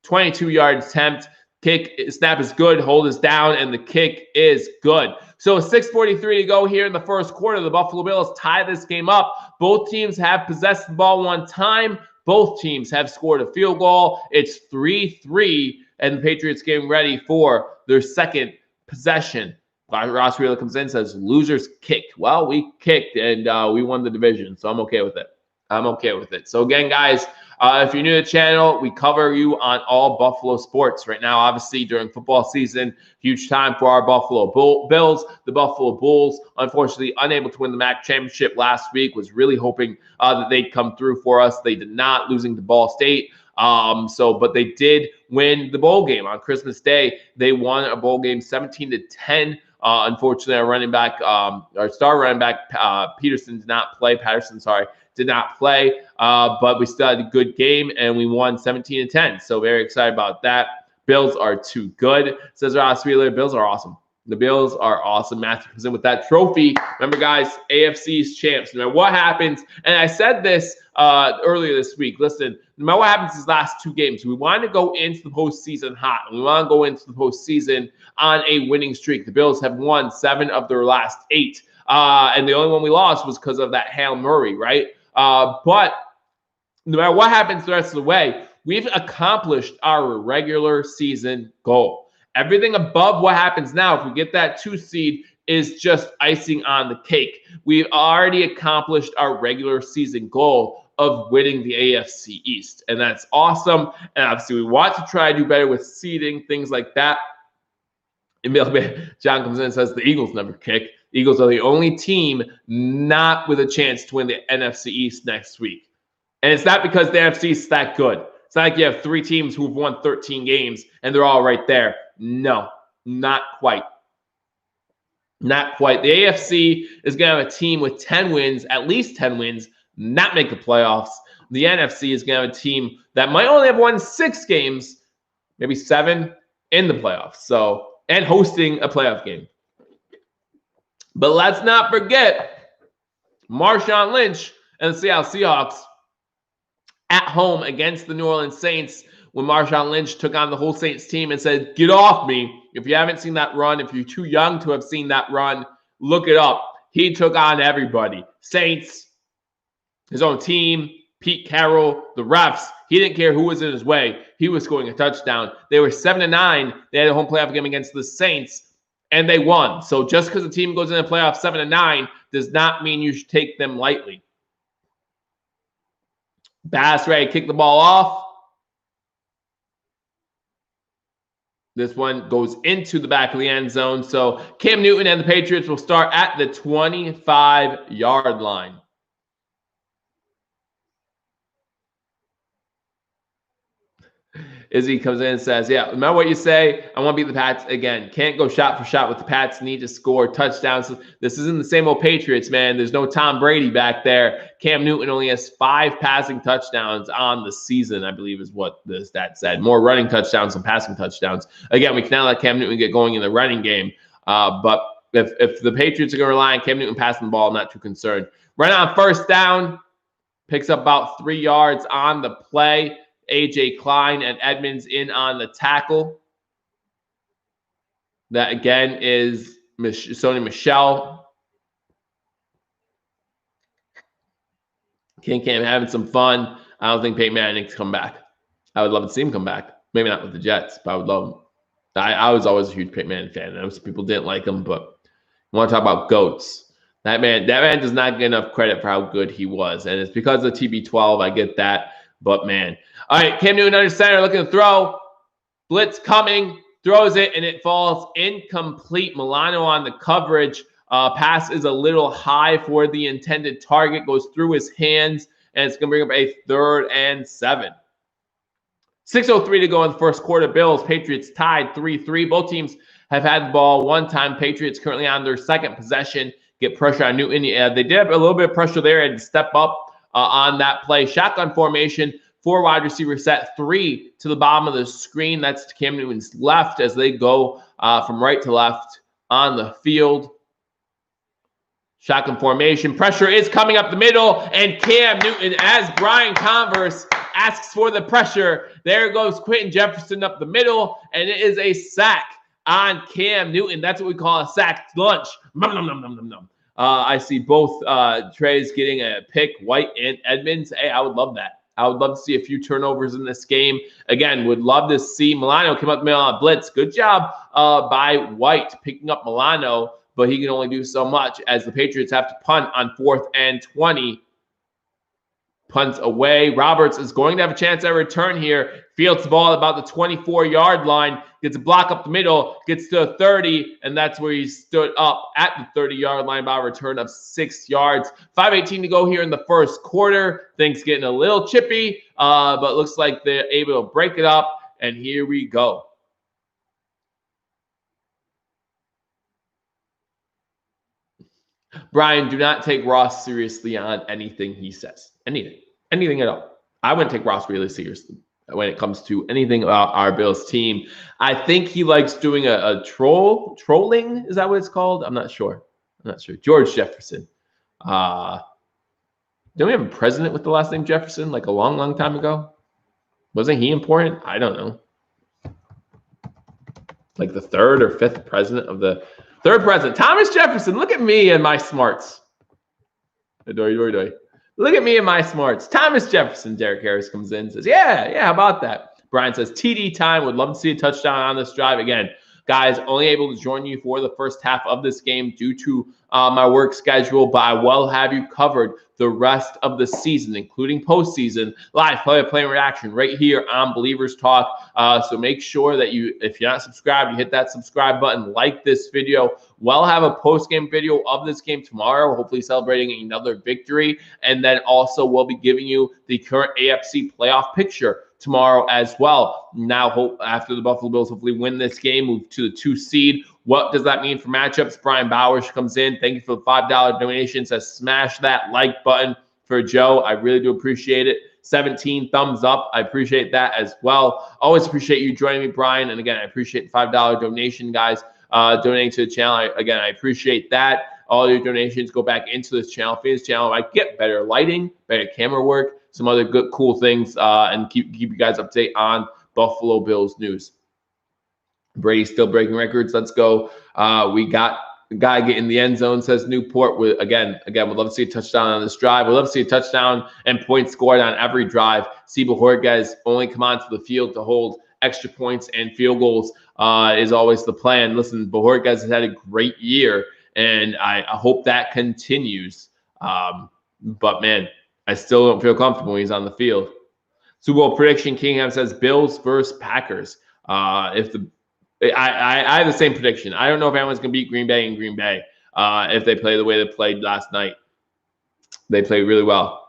22-yard attempt. Kick snap is good. Hold is down, and the kick is good. So 6:43 to go here in the first quarter. The Buffalo Bills tie this game up. Both teams have possessed the ball one time. Both teams have scored a field goal. It's 3-3, and the Patriots getting ready for their second possession. Ross Wheeler comes in and says, losers kicked. Well, we kicked, and we won the division, so I'm okay with it. I'm okay with it. So again, guys, if you're new to the channel, we cover you on all Buffalo sports. Right now, obviously, during football season, huge time for our Buffalo Bills. The Buffalo Bulls, unfortunately, unable to win the MAC championship last week, was really hoping that they'd come through for us. They did not, losing to Ball State. But they did win the bowl game on Christmas Day. They won a bowl game 17-10. Unfortunately, our star running back, Patterson did not play, but we still had a good game, and we won 17-10. So very excited about that. Bills are too good, says Ross Wheeler. Bills are awesome. The Bills are awesome. Matthew comes in with that trophy. Remember, guys, AFC East champs. No matter what happens, and I said this earlier this week, listen, no matter what happens these last two games, we want to go into the postseason hot. And we want to go into the postseason on a winning streak. The Bills have won 7 of their last 8. And the only one we lost was because of that Hail Murray, right? But no matter what happens the rest of the way, we've accomplished our regular season goal. Everything above what happens now, if we get that 2 seed, is just icing on the cake. We've already accomplished our regular season goal of winning the AFC East, and that's awesome. And obviously, we want to try to do better with seeding, things like that. And John comes in and says the Eagles never kick. The Eagles are the only team not with a chance to win the NFC East next week. And it's not because the NFC is that good. It's not like you have 3 teams who've won 13 games and they're all right there. No, not quite. Not quite. The AFC is going to have a team with 10 wins, at least 10 wins, not make the playoffs. The NFC is going to have a team that might only have won 6 games, maybe 7 in the playoffs. So, and hosting a playoff game. But let's not forget Marshawn Lynch and the Seattle Seahawks at home against the New Orleans Saints when Marshawn Lynch took on the whole Saints team and said, get off me. If you haven't seen that run, if you're too young to have seen that run, look it up. He took on everybody. Saints, his own team, Pete Carroll, the refs. He didn't care who was in his way. He was scoring a touchdown. They were 7-9. They had a home playoff game against the Saints, and they won. So just because the team goes in the playoff 7-9 does not mean you should take them lightly. Bass ready to kick the ball off. This one goes into the back of the end zone. So Cam Newton and the Patriots will start at the 25-yard line. Izzy comes in and says, yeah, no matter what you say, I want to beat the Pats again. Can't go shot for shot with the Pats. Need to score touchdowns. This isn't the same old Patriots, man. There's no Tom Brady back there. Cam Newton only has 5 passing touchdowns on the season, I believe is what the stat said. More running touchdowns than passing touchdowns. Again, we cannot let Cam Newton get going in the running game. But if the Patriots are going to rely on Cam Newton passing the ball, I'm not too concerned. Right on first down, picks up about 3 yards on the play. A.J. Klein and Edmonds in on the tackle. That, again, is Sony Michel. King Cam having some fun. I don't think Peyton Manning's come back. I would love to see him come back. Maybe not with the Jets, but I would love him. I was always a huge Peyton Manning fan. I know some people didn't like him, but I want to talk about GOATs. That man does not get enough credit for how good he was. And it's because of TB12. I get that. But, man. All right, Cam Newton under center, looking to throw. Blitz coming, throws it, and it falls incomplete. Milano on the coverage. Pass is a little high for the intended target. Goes through his hands, and it's going to bring up a 3rd and 7. 6:03 to go in the first quarter. Bills, Patriots tied 3-3. Both teams have had the ball one time. Patriots currently on their second possession. Get pressure on Newton. They did have a little bit of pressure there and step up on that play. Shotgun formation. 4 wide receiver set, 3 to the bottom of the screen. That's to Cam Newton's left as they go from right to left on the field. Shotgun formation. Pressure is coming up the middle, and Cam Newton, as Brian Converse asks for the pressure. There goes Quentin Jefferson up the middle, and it is a sack on Cam Newton. That's what we call a sack lunch. Nom, nom, nom, nom, nom, nom. I see both Treys getting a pick, White and Edmonds. Hey, I would love that. I would love to see a few turnovers in this game. Again, would love to see Milano come up the middle on a blitz. Good job by White picking up Milano, but he can only do so much as the Patriots have to punt on 4th and 20. Punts away. Roberts is going to have a chance at return here. Fields the ball at about the 24-yard line. Gets a block up the middle. Gets to 30, and that's where he stood up at the 30-yard line by a return of 6 yards. 5:18 to go here in the first quarter. Things getting a little chippy, but looks like they're able to break it up, and here we go. Brian, do not take Ross seriously on anything he says. Anything at all. I wouldn't take Ross really seriously when it comes to anything about our Bills team. I think he likes doing a trolling. Is that what it's called? I'm not sure. George Jefferson. Don't we have a president with the last name Jefferson like a long, long time ago? Wasn't he important? I don't know. Like the 3rd or 5th president of the third president. Thomas Jefferson. Look at me and my smarts. Look at me and my smarts. Thomas Jefferson. Derek Harris comes in and says, yeah, how about that? Brian says, TD time. Would love to see a touchdown on this drive. Again, guys, only able to join you for the first half of this game due to my work schedule, but I will have you covered the rest of the season, including postseason, live play reaction right here on Billievers Talk. So make sure that if you're not subscribed, you hit that subscribe button, like this video. We'll have a post-game video of this game tomorrow, hopefully celebrating another victory. And then also we'll be giving you the current AFC playoff picture tomorrow as well. Now, after the Buffalo Bills hopefully win this game, move to the 2 seed. What does that mean for matchups? Brian Bowers comes in. Thank you for the $5 donation. Says smash that like button for Joe. I really do appreciate it. 17 thumbs up. I appreciate that as well. Always appreciate you joining me, Brian. And again, I appreciate the $5 donation, guys, donating to the channel. I appreciate that. All your donations go back into this channel. For this channel, I get better lighting, better camera work, some other good, cool things, and keep you guys up to date on Buffalo Bills news. Brady still breaking records. Let's go. We got a guy get in the end zone, says Newport. Again, would love to see a touchdown on this drive. We'd love to see a touchdown and points scored on every drive. See Bajorquez only come onto the field to hold extra points and field goals is always the plan. Listen, Bajorquez has had a great year, and I hope that continues. But, man, I still don't feel comfortable when he's on the field. Super Bowl prediction, Kingham says Bills versus Packers. I have the same prediction. I don't know if anyone's going to beat Green Bay in Green Bay if they play the way they played last night. They played really well.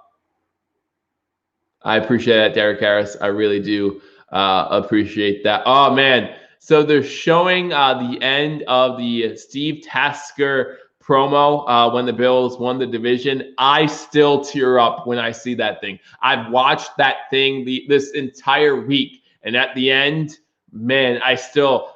I appreciate that, Derek Harris. I really do appreciate that. Oh, man. So they're showing the end of the Steve Tasker promo when the Bills won the division. I still tear up when I see that thing. I've watched that thing this entire week, and at the end, man, I still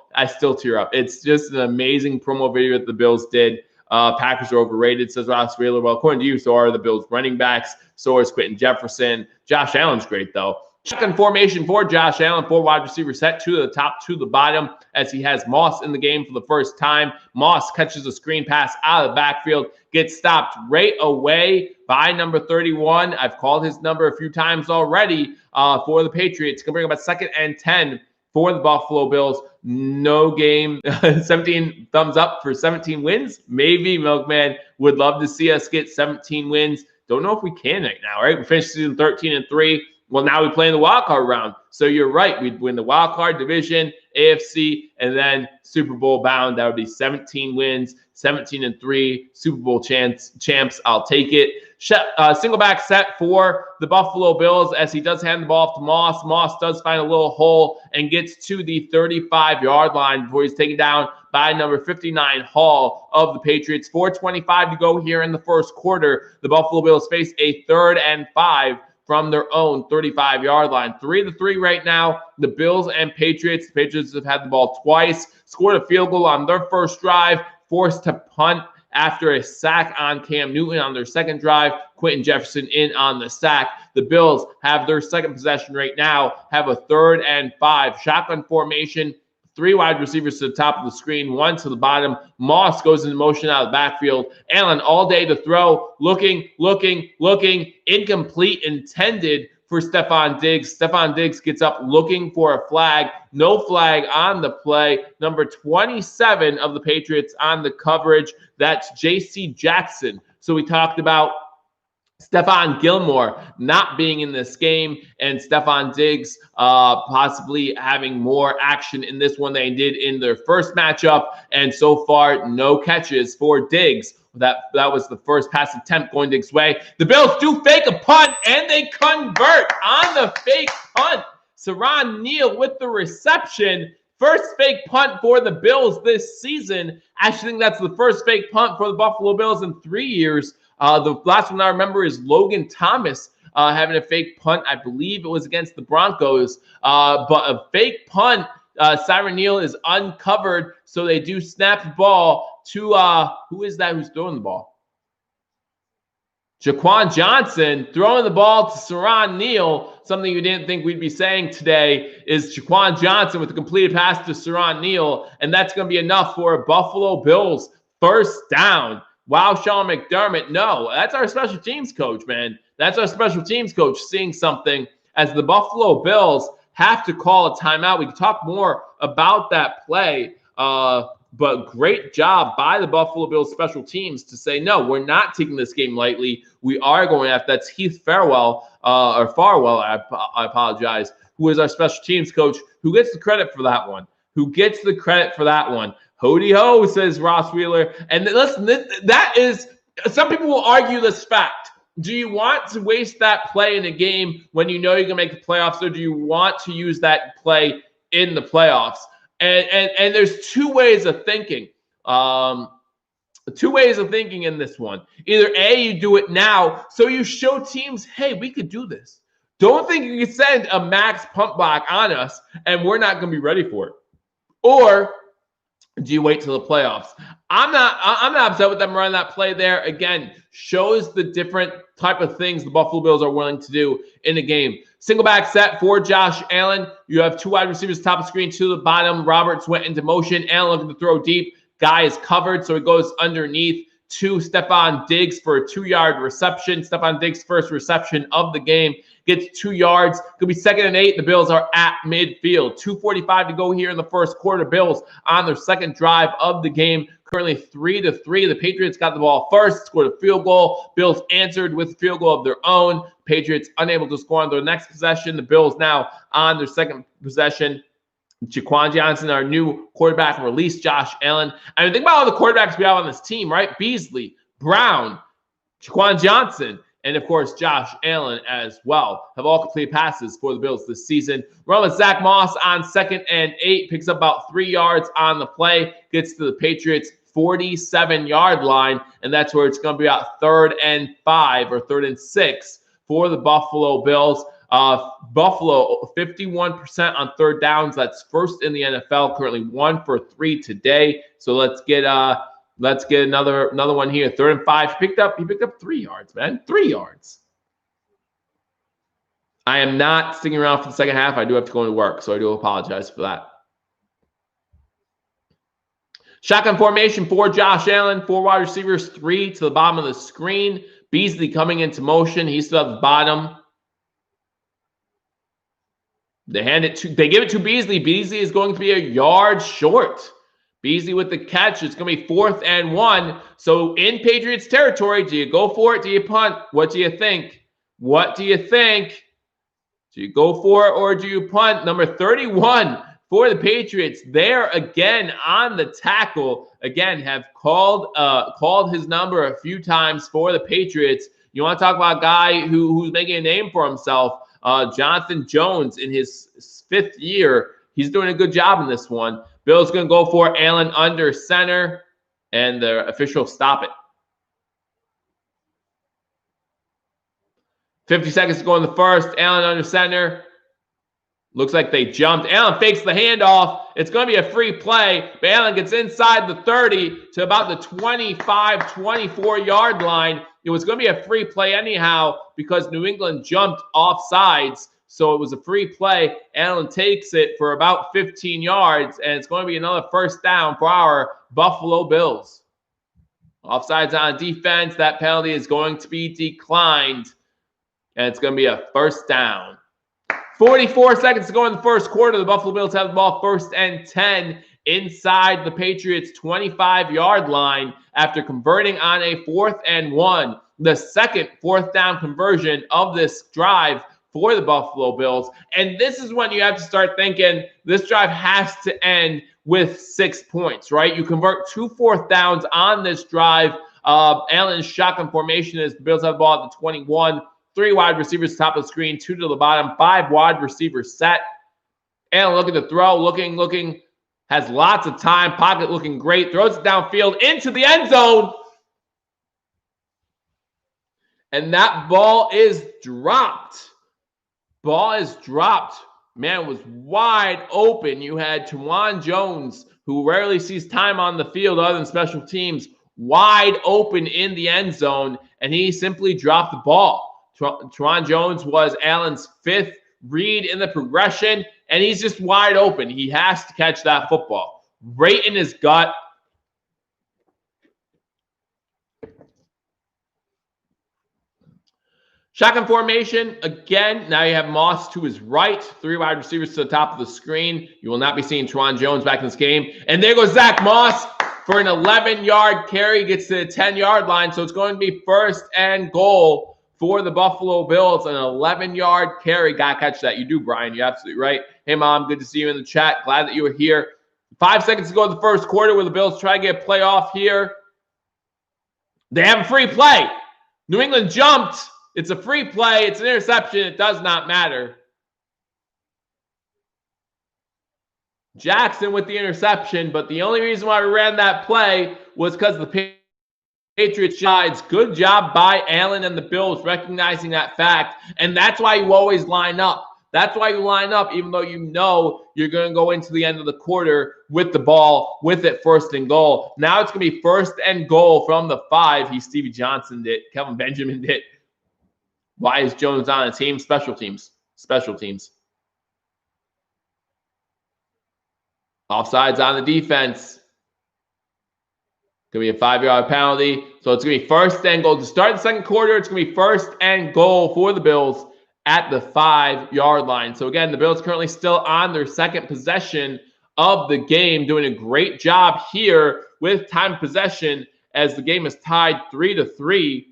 tear up. It's just an amazing promo video that the Bills did. Packers are overrated, says Ross Wheeler. Well, according to you, so are the Bills running backs. So is Quentin Jefferson. Josh Allen's great, though. Shotgun formation for Josh Allen. 4 wide receiver set, 2 to the top, 2 to the bottom, as he has Moss in the game for the first time. Moss catches a screen pass out of the backfield, gets stopped right away by number 31. I've called his number a few times already for the Patriots. Going to bring up a 2nd and 10 for the Buffalo Bills. No game. 17 thumbs up for 17 wins. Maybe Milkman would love to see us get 17 wins. Don't know if we can right now, right? We finished season 13-3. Well, now we play in the wild card round. So you're right. We'd win the wild card division, AFC, and then Super Bowl bound. That would be 17 wins, 17-3, Super Bowl champs. I'll take it. Single back set for the Buffalo Bills as he does hand the ball off to Moss. Moss does find a little hole and gets to the 35-yard line before he's taken down by number 59, Hall of the Patriots. 4:25 to go here in the first quarter. The Buffalo Bills face a 3rd and 5 from their own 35-yard line. 3-3 right now. The Bills and Patriots. The Patriots have had the ball twice, scored a field goal on their first drive, forced to punt after a sack on Cam Newton on their second drive. Quentin Jefferson in on the sack. The Bills have their second possession right now, have a 3rd and 5. Shotgun formation. 3 wide receivers to the top of the screen, 1 to the bottom. Moss goes into motion out of the backfield. Allen all day to throw, looking, incomplete, intended for Stephon Diggs. Stephon Diggs gets up looking for a flag. No flag on the play. Number 27 of the Patriots on the coverage. That's J.C. Jackson. So we talked about Stephon Gilmore not being in this game and Stephon Diggs possibly having more action in this one than they did in their first matchup. And so far, no catches for Diggs. That was the first pass attempt going Diggs' way. The Bills do fake a punt, and they convert on the fake punt. Siran Neal with the reception. First fake punt for the Bills this season. I actually think that's the first fake punt for the Buffalo Bills in 3 years. The last one I remember is Logan Thomas having a fake punt. I believe it was against the Broncos. But a fake punt, Siran Neal is uncovered, so they do snap the ball to who is that who's throwing the ball? Jaquan Johnson throwing the ball to Siran Neal. Something you didn't think we'd be saying today is Jaquan Johnson with a completed pass to Siran Neal, and that's going to be enough for a Buffalo Bills first down. Wow, Sean McDermott. No, that's our special teams coach, man. That's our special teams coach seeing something as the Buffalo Bills have to call a timeout. We can talk more about that play, but great job by the Buffalo Bills special teams to say, no, we're not taking this game lightly. We are going after. That's Heath Farwell, I apologize, who is our special teams coach, who gets the credit for that one. Hody ho, says Ross Wheeler. And listen, that is, some people will argue this fact. Do you want to waste that play in a game when you know you're going to make the playoffs, or do you want to use that play in the playoffs? And there's 2 ways of thinking. 2 ways of thinking in this one. Either A, you do it now, so you show teams, hey, we could do this. Don't think you can send a max pump block on us and we're not going to be ready for it. Or do you wait till the playoffs? I'm not upset with them running that play there. Again, shows the different type of things the Buffalo Bills are willing to do in a game. Single back set for Josh Allen. You have 2 wide receivers top of the screen, 2 to the bottom. Roberts went into motion. Allen looking to throw deep. Guy is covered, so he goes underneath to Stephon Diggs for a 2-yard reception. Stephon Diggs' first reception of the game. Gets 2 yards. Could be 2nd and 8. The Bills are at midfield. 2:45 to go here in the first quarter. Bills on their second drive of the game. Currently 3-3. The Patriots got the ball first, scored a field goal. Bills answered with a field goal of their own. Patriots unable to score on their next possession. The Bills now on their second possession. Jaquan Johnson, our new quarterback, released Josh Allen. I mean, think about all the quarterbacks we have on this team, right? Beasley, Brown, Jaquan Johnson, and, of course, Josh Allen as well have all completed passes for the Bills this season. We're with Zach Moss on 2nd and 8, picks up about 3 yards on the play, gets to the Patriots' 47-yard line, and that's where it's going to be about 3rd and 5 or 3rd and 6 for the Buffalo Bills. Buffalo 51% on 3rd downs. That's first in the NFL. Currently 1 for 3 today. So let's get another one here. 3rd and 5. He picked up 3 yards, man. 3 yards. I am not sticking around for the second half. I do have to go into work, so I do apologize for that. Shotgun formation for Josh Allen. 4 wide receivers, 3 to the bottom of the screen. Beasley coming into motion. He's still at the bottom. They give it to Beasley. Beasley is going to be a yard short. Beasley with the catch. It's going to be 4th and 1. So in Patriots territory, do you go for it? Do you punt? What do you think? Do you go for it or do you punt? Number 31 for the Patriots. There again on the tackle. Again, have called his number a few times for the Patriots. You want to talk about a guy who's making a name for himself. Jonathan Jones in his 5th year. He's doing a good job in this one. Bill's going to go for Allen under center, and the officials stop it. 50 seconds to go in the first. Allen under center. Looks like they jumped. Allen fakes the handoff. It's going to be a free play, but Allen gets inside the 30 to about the 25, 24-yard line. It was going to be a free play anyhow because New England jumped off sides, so it was a free play. Allen takes it for about 15 yards, and it's going to be another first down for our Buffalo Bills. Offsides on defense. That penalty is going to be declined, and it's going to be a first down. 44 seconds to go in the first quarter. The Buffalo Bills have the ball 1st and 10 inside the Patriots' 25-yard line after converting on a 4th and 1. The second 4th down conversion of this drive for the Buffalo Bills. And this is when you have to start thinking this drive has to end with 6 points, right? You convert 2 4th downs on this drive. Allen's shotgun formation is the Bills have the ball at the 21. 3 wide receivers top of the screen, 2 to the bottom, 5 wide receivers set. Allen looking to throw, looking, has lots of time, pocket looking great, throws it downfield into the end zone. And that ball is dropped. Man, it was wide open. You had Tawan Jones, who rarely sees time on the field other than special teams, wide open in the end zone, and he simply dropped the ball. Tawan Jones was Allen's 5th read in the progression, and he's just wide open. He has to catch that football right in his gut. Shotgun formation, again, now you have Moss to his right, 3 wide receivers to the top of the screen. You will not be seeing Tawan Jones back in this game. And there goes Zach Moss for an 11-yard carry, gets to the 10-yard line, so it's going to be 1st and goal for the Buffalo Bills, an 11-yard carry. Gotta catch that. You do, Brian. You're absolutely right. Hey, Mom, good to see you in the chat. Glad that you were here. 5 seconds to go in the first quarter where the Bills try to get a playoff here. They have a free play. New England jumped. It's a free play. It's an interception. It does not matter. Jackson with the interception, but the only reason why we ran that play was because the Patriots sides. Good job by Allen and the Bills recognizing that fact, and that's why you always line up. That's why you line up, even though you know you're going to go into the end of the quarter with the ball, with it 1st and goal. Now it's going to be 1st and goal from the 5. Stevie Johnson did. Kelvin Benjamin did. Why is Jones on a team? Special teams. Offsides on the defense. Going to be a 5-yard penalty. So it's going to be 1st and goal. To start the second quarter, it's going to be 1st and goal for the Bills at the 5-yard line. So again, the Bills currently still on their 2nd possession of the game, doing a great job here with time of possession as the game is tied 3-3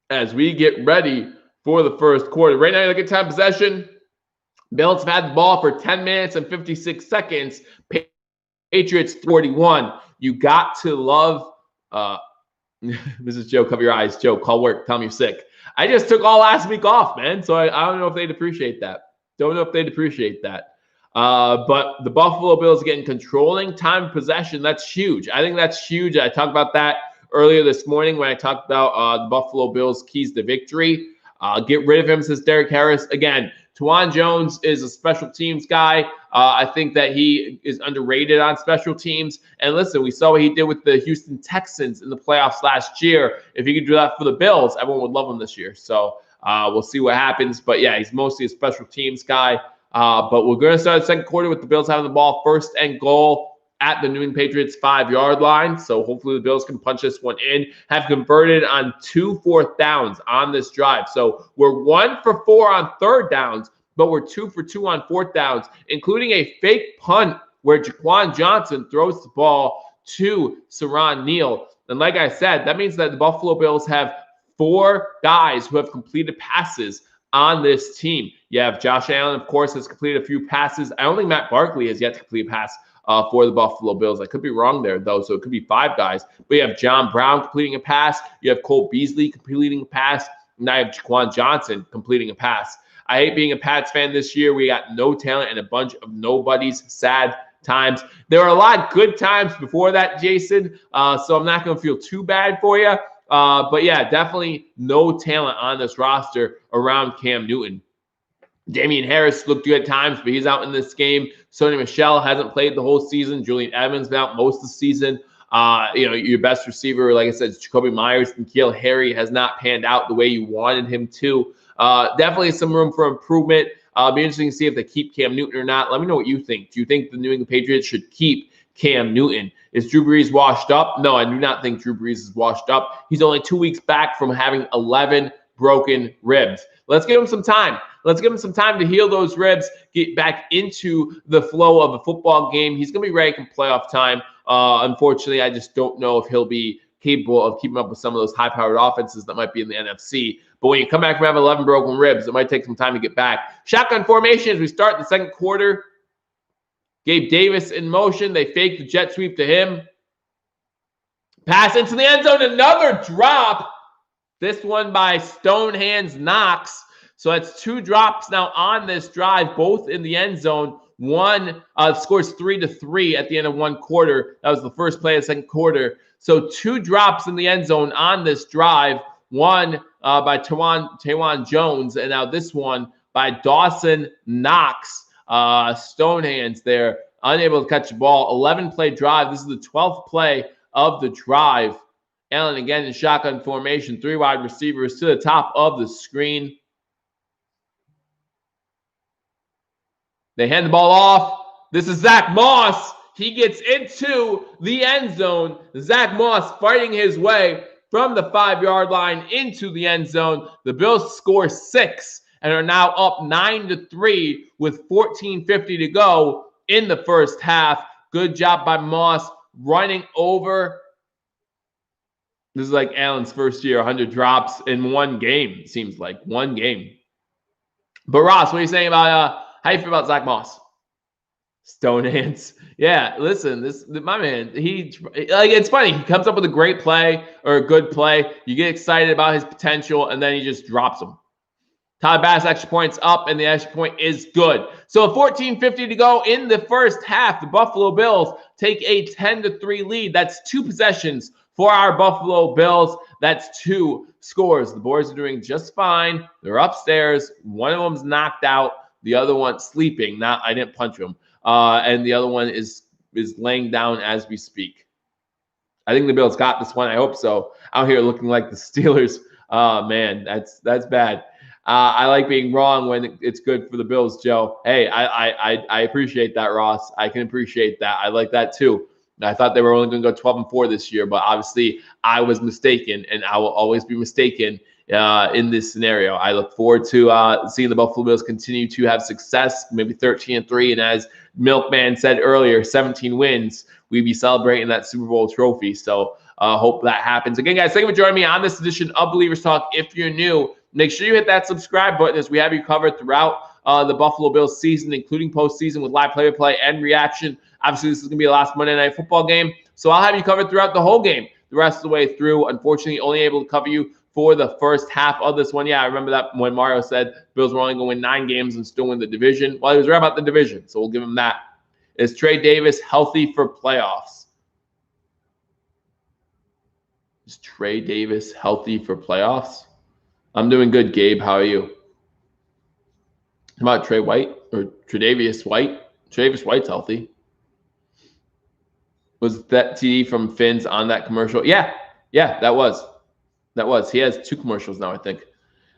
as we get ready for the first quarter. Right now, you look at time of possession. Bills have had the ball for 10 minutes and 56 seconds. Patriots 41. You got to love Mrs. Joe, cover your eyes. Joe, call work. Tell me you're sick. I just took all last week off, man. So I don't know if they'd appreciate that. But the Buffalo Bills, again, controlling time of possession. That's huge. I think that's huge. I talked about that earlier this morning when I talked about the Buffalo Bills' keys to victory. Get rid of him, says Derek Harris. Again, Tawan Jones is a special teams guy. I think that he is underrated on special teams. And listen, we saw what he did with the Houston Texans in the playoffs last year. If he could do that for the Bills, everyone would love him this year. So we'll see what happens. But yeah, he's mostly a special teams guy. But we're going to start the second quarter with the Bills having the ball 1st and goal at the New England Patriots 5-yard line. So hopefully the Bills can punch this one in. Have converted on 2 4th downs on this drive. So we're 1 for 4 on 3rd downs, but we're 2 for 2 on 4th downs, including a fake punt where Jaquan Johnson throws the ball to Saran Neal. And like I said, that means that the Buffalo Bills have 4 guys who have completed passes on this team. You have Josh Allen, of course, has completed a few passes. I don't think Matt Barkley has yet to complete a pass for the Buffalo Bills. I could be wrong there, though, so it could be 5 guys. But you have John Brown completing a pass. You have Cole Beasley completing a pass. And now you have Jaquan Johnson completing a pass. I hate being a Pats fan this year. We got no talent and a bunch of nobodies. Sad times. There were a lot of good times before that, Jason, so I'm not going to feel too bad for you. But yeah, definitely no talent on this roster around Cam Newton. Damian Harris looked good at times, but he's out in this game. Sony Michel hasn't played the whole season. Julian Evans been out most of the season. Your best receiver, like I said, is Jacoby Myers. And N'Keal Harry has not panned out the way you wanted him to. Definitely some room for improvement. Be interesting to see if they keep Cam Newton or not. Let me know what you think. Do you think the New England Patriots should keep Cam Newton? Is Drew Brees washed up? No, I do not think Drew Brees is washed up. He's only 2 weeks back from having 11 broken ribs. Let's give him some time. Let's give him some time to heal those ribs, get back into the flow of a football game. He's going to be ready come playoff time. Unfortunately, I just don't know if he'll be capable of keeping up with some of those high-powered offenses that might be in the NFC. But when you come back from having 11 broken ribs, it might take some time to get back. Shotgun formation as we start the second quarter. Gabe Davis in motion. They fake the jet sweep to him. Pass into the end zone. Another drop. This one by Stonehands Knox. So that's 2 drops now on this drive, both in the end zone. One scores 3-3 at the end of one quarter. That was the first play of the second quarter. So 2 drops in the end zone on this drive. One by Tawan Jones, and now this one by Dawson Knox. Stonehands there, unable to catch the ball. 11-play drive. This is the 12th play of the drive. Allen again in shotgun formation. 3 wide receivers to the top of the screen. They hand the ball off. This is Zach Moss. He gets into the end zone. Zach Moss fighting his way from the 5-yard line into the end zone. The Bills score 6 and are now up 9-3 with 14:50 to go in the first half. Good job by Moss running over. This is like Allen's first year, 100 drops in one game. It seems like one game. But Ross, what are you saying about how you feel about Zach Moss? Stonehands. Yeah, listen, my man, it's funny. He comes up with a great play or a good play. You get excited about his potential, and then he just drops them. Todd Bass extra points up, and the extra point is good. So 14:50 to go in the first half. The Buffalo Bills take a 10-3 lead. That's 2 possessions for our Buffalo Bills. That's 2 scores. The boys are doing just fine. They're upstairs. One of them's knocked out. The other one sleeping. I didn't punch him. And the other one is laying down as we speak. I think the Bills got this one. I hope so. Out here looking like the Steelers. Man, that's bad. I like being wrong when it's good for the Bills, Joe. Hey, I appreciate that, Ross. I can appreciate that. I like that too. I thought they were only going to go 12-4 this year, but obviously I was mistaken, and I will always be mistaken in this scenario. I look forward to seeing the Buffalo Bills continue to have success, maybe 13-3, and as Milkman said earlier, 17 wins. We'd be celebrating that Super Bowl trophy. So hope that happens. Again, guys, thank you for joining me on this edition of Believers Talk. If you're new, make sure you hit that subscribe button as we have you covered throughout the Buffalo Bills season, including postseason with live play-by-play and reaction. Obviously, this is going to be the last Monday Night Football game, so I'll have you covered throughout the whole game, the rest of the way through. Unfortunately, only able to cover you for the first half of this one. Yeah, I remember that when Mario said Bills were only going to win 9 games and still win the division. Well, he was right about the division, so we'll give him that. Is Trey Davis healthy for playoffs? Is Trey Davis healthy for playoffs? I'm doing good, Gabe. How are you? How about Trey White or Tre'Davious White? Tre'Davious White's healthy. Was that TD from Finn's on that commercial? Yeah, that was. He has 2 commercials now, I think.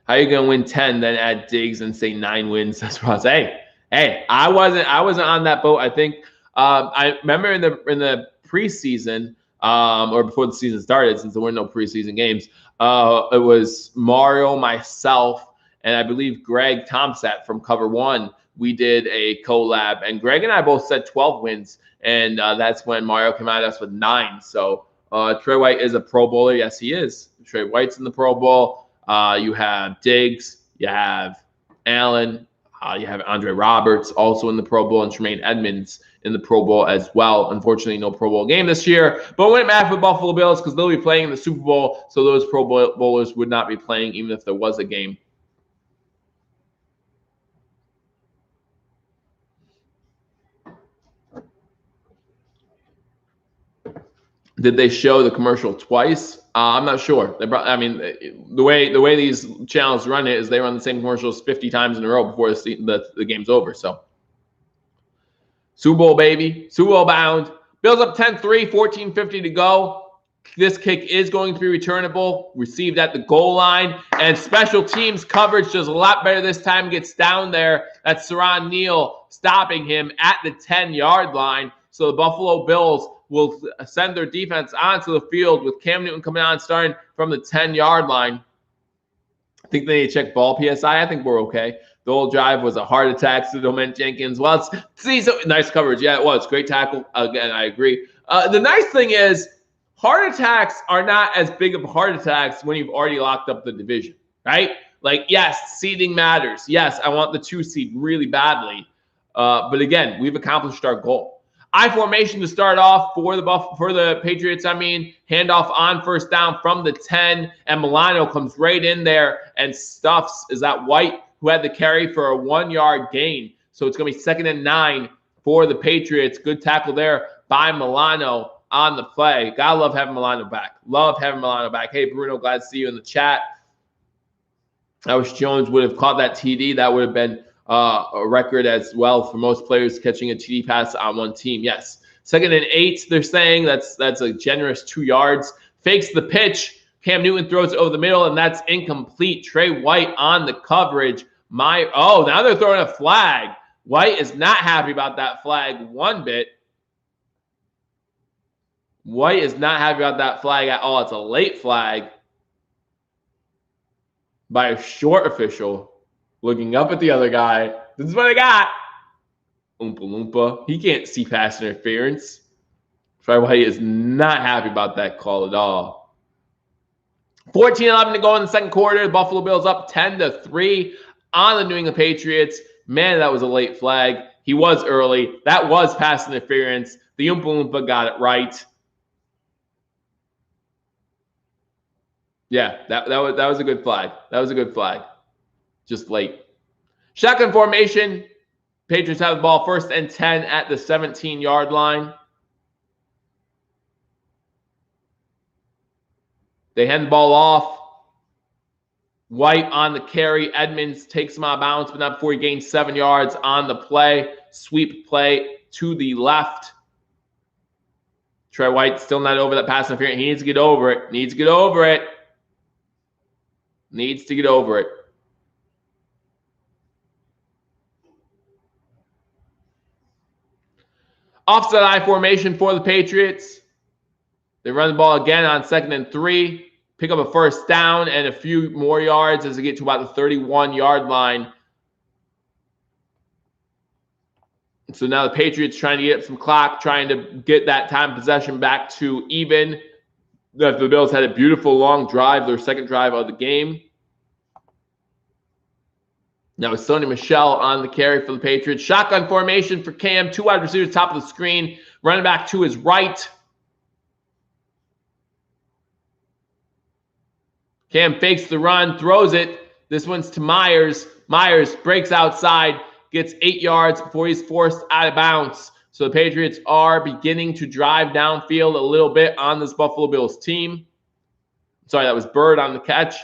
How are you gonna win 10, then add Diggs and say 9 wins? That's what I was. Hey, I wasn't on that boat. I think I remember in the preseason or before the season started, since there were no preseason games. It was Mario, myself, and I believe Greg Tomsat from Cover One. We did a collab, and Greg and I both said 12 wins, and that's when Mario came at us with 9. So Trey White is a Pro Bowler. Yes, he is. Trey White's in the Pro Bowl. You have Diggs. You have Allen. You have Andre Roberts also in the Pro Bowl, and Tremaine Edmonds in the Pro Bowl as well. Unfortunately, no Pro Bowl game this year, but it wouldn't matter for the Buffalo Bills because they'll be playing in the Super Bowl, so those Pro Bowlers would not be playing even if there was a game. Did they show the commercial twice? I'm not sure. The way these channels run it is they run the same commercials 50 times in a row before the game's over. So, Super Bowl, baby. Super Bowl bound. Bills up 10-3, 14:50 to go. This kick is going to be returnable. Received at the goal line. And special teams coverage does a lot better this time. Gets down there. That's Saran Neal stopping him at the 10-yard line. So the Buffalo Bills will send their defense onto the field with Cam Newton coming on starting from the 10-yard line. I think they need to check ball PSI. I think we're okay. The whole drive was a heart attack to Doment Jenkins. Well, nice coverage. Yeah, it was. Great tackle. Again, I agree. The nice thing is heart attacks are not as big of heart attacks when you've already locked up the division, right? Like, yes, seeding matters. Yes, I want the 2 seed really badly. But again, we've accomplished our goal. I formation to start off for the Patriots. Handoff on first down from the 10, and Milano comes right in there and stuffs. Is that White who had the carry for a 1-yard gain? So it's going to be 2nd and 9 for the Patriots. Good tackle there by Milano on the play. Gotta love having Milano back. Hey, Bruno, glad to see you in the chat. I wish Jones would have caught that TD. That would have been a record as well for most players catching a TD pass on one team. Yes. 2nd and 8, they're saying. That's a generous 2 yards. Fakes the pitch. Cam Newton throws it over the middle, and that's incomplete. Trey White on the coverage. Now they're throwing a flag. White is not happy about that flag one bit. White is not happy about that flag at all. It's a late flag by a short official. Looking up at the other guy. This is what I got. Oompa Loompa. He can't see pass interference. Trey White is not happy about that call at all. 14-11 to go in the second quarter. The Buffalo Bills up 10-3 on the New England Patriots. Man, that was a late flag. He was early. That was pass interference. The Oompa Loompa got it right. Yeah, that was a good flag. Just late. Shotgun formation. Patriots have the ball 1st and 10 at the 17-yard line. They hand the ball off. White on the carry. Edmonds takes him out of bounds, but not before he gains 7 yards on the play. Sweep play to the left. Trey White still not over that pass interference. He needs to get over it. Needs to get over it. Offset I formation for the Patriots. They run the ball again on 2nd and 3. Pick up a 1st down and a few more yards as they get to about the 31-yard line. So now the Patriots trying to get up some clock, trying to get that time possession back to even. The Bills had a beautiful long drive, their second drive of the game. Now it's Sony Michel on the carry for the Patriots. Shotgun formation for Cam. 2 wide receivers, top of the screen. Running back to his right. Cam fakes the run, throws it. This one's to Myers. Myers breaks outside, gets 8 yards before he's forced out of bounds. So the Patriots are beginning to drive downfield a little bit on this Buffalo Bills team. Sorry, that was Bird on the catch.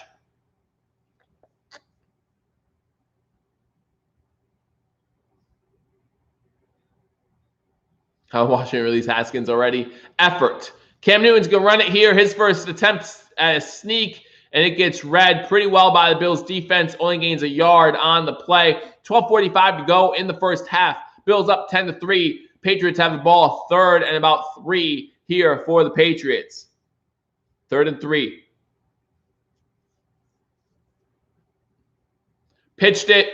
Washington release Haskins already. Effort. Cam Newton's going to run it here. His first attempt at a sneak, and it gets read pretty well by the Bills defense. Only gains a yard on the play. 12:45 to go in the first half. Bills up 10-3. Patriots have the ball 3rd and about 3 here for the Patriots. 3rd and 3. Pitched it.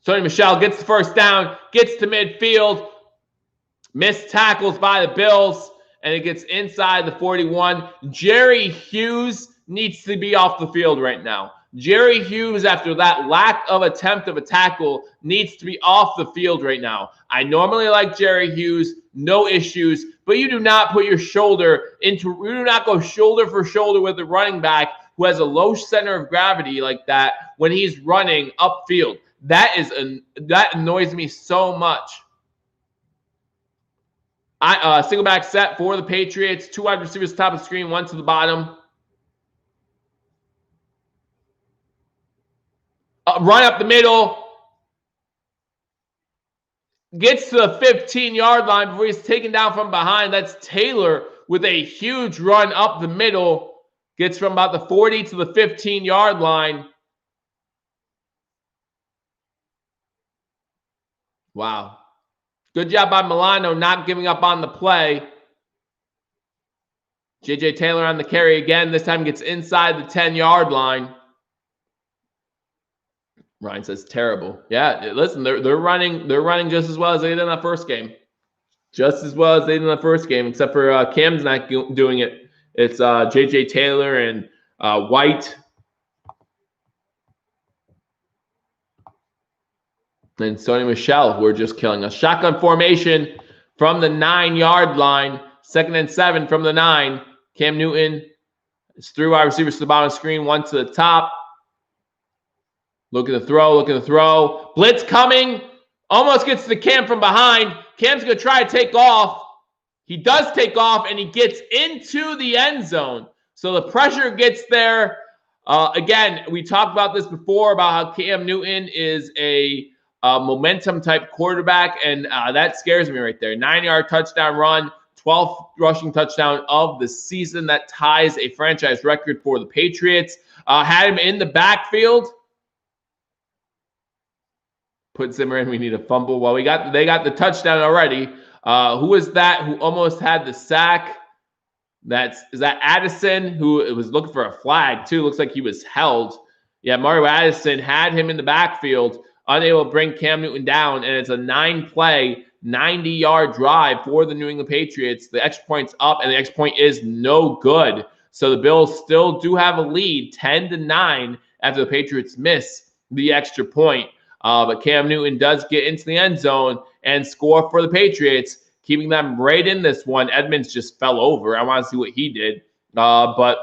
Sony Michel gets the 1st down, gets to midfield. Missed tackles by the Bills, and it gets inside the 41. Jerry Hughes needs to be off the field right now. Jerry Hughes, after that lack of attempt of a tackle, needs to be off the field right now. I normally like Jerry Hughes, no issues, but you do not put your shoulder into, you do not go shoulder for shoulder with the running back who has a low center of gravity like that when he's running upfield. That annoys me so much. Single back set for the Patriots. 2 wide receivers top of the screen, 1 to the bottom. Run up the middle. Gets to the 15-yard line before he's taken down from behind. That's Taylor with a huge run up the middle. Gets from about the 40 to the 15-yard line. Wow. Good job by Milano not giving up on the play. J.J. Taylor on the carry again. This time gets inside the 10-yard line. Ryan says terrible. Yeah, listen, they're running just as well as they did in that first game. Just as well as they did in the first game, except for Cam's not doing it. It's J.J. Taylor and White. And Sony Michel, who are just killing us. Shotgun formation from the 9-yard line. 2nd and 7 from the 9. Cam Newton is through wide receivers to the bottom of the screen. One to the top. Look at the throw. Blitz coming. Almost gets to the Cam from behind. Cam's going to try to take off. He does take off, and he gets into the end zone. So the pressure gets there. Again, we talked about this before about how Cam Newton is a momentum type quarterback, and that scares me right there. 9-yard touchdown run, 12th rushing touchdown of the season. That ties a franchise record for the Patriots. Had him in the backfield. Put Zimmer in. We need a fumble. Well, they got the touchdown already. Who was that who almost had the sack? Is that Addison, who was looking for a flag too? Looks like he was held. Yeah, Mario Addison had him in the backfield, unable to bring Cam Newton down, and it's a 9-play, 90-yard drive for the New England Patriots. The extra point's up, and the extra point is no good. So the Bills still do have a lead, 10-9, after the Patriots miss the extra point. But Cam Newton does get into the end zone and score for the Patriots, keeping them right in this one. Edmonds just fell over. I want to see what he did. But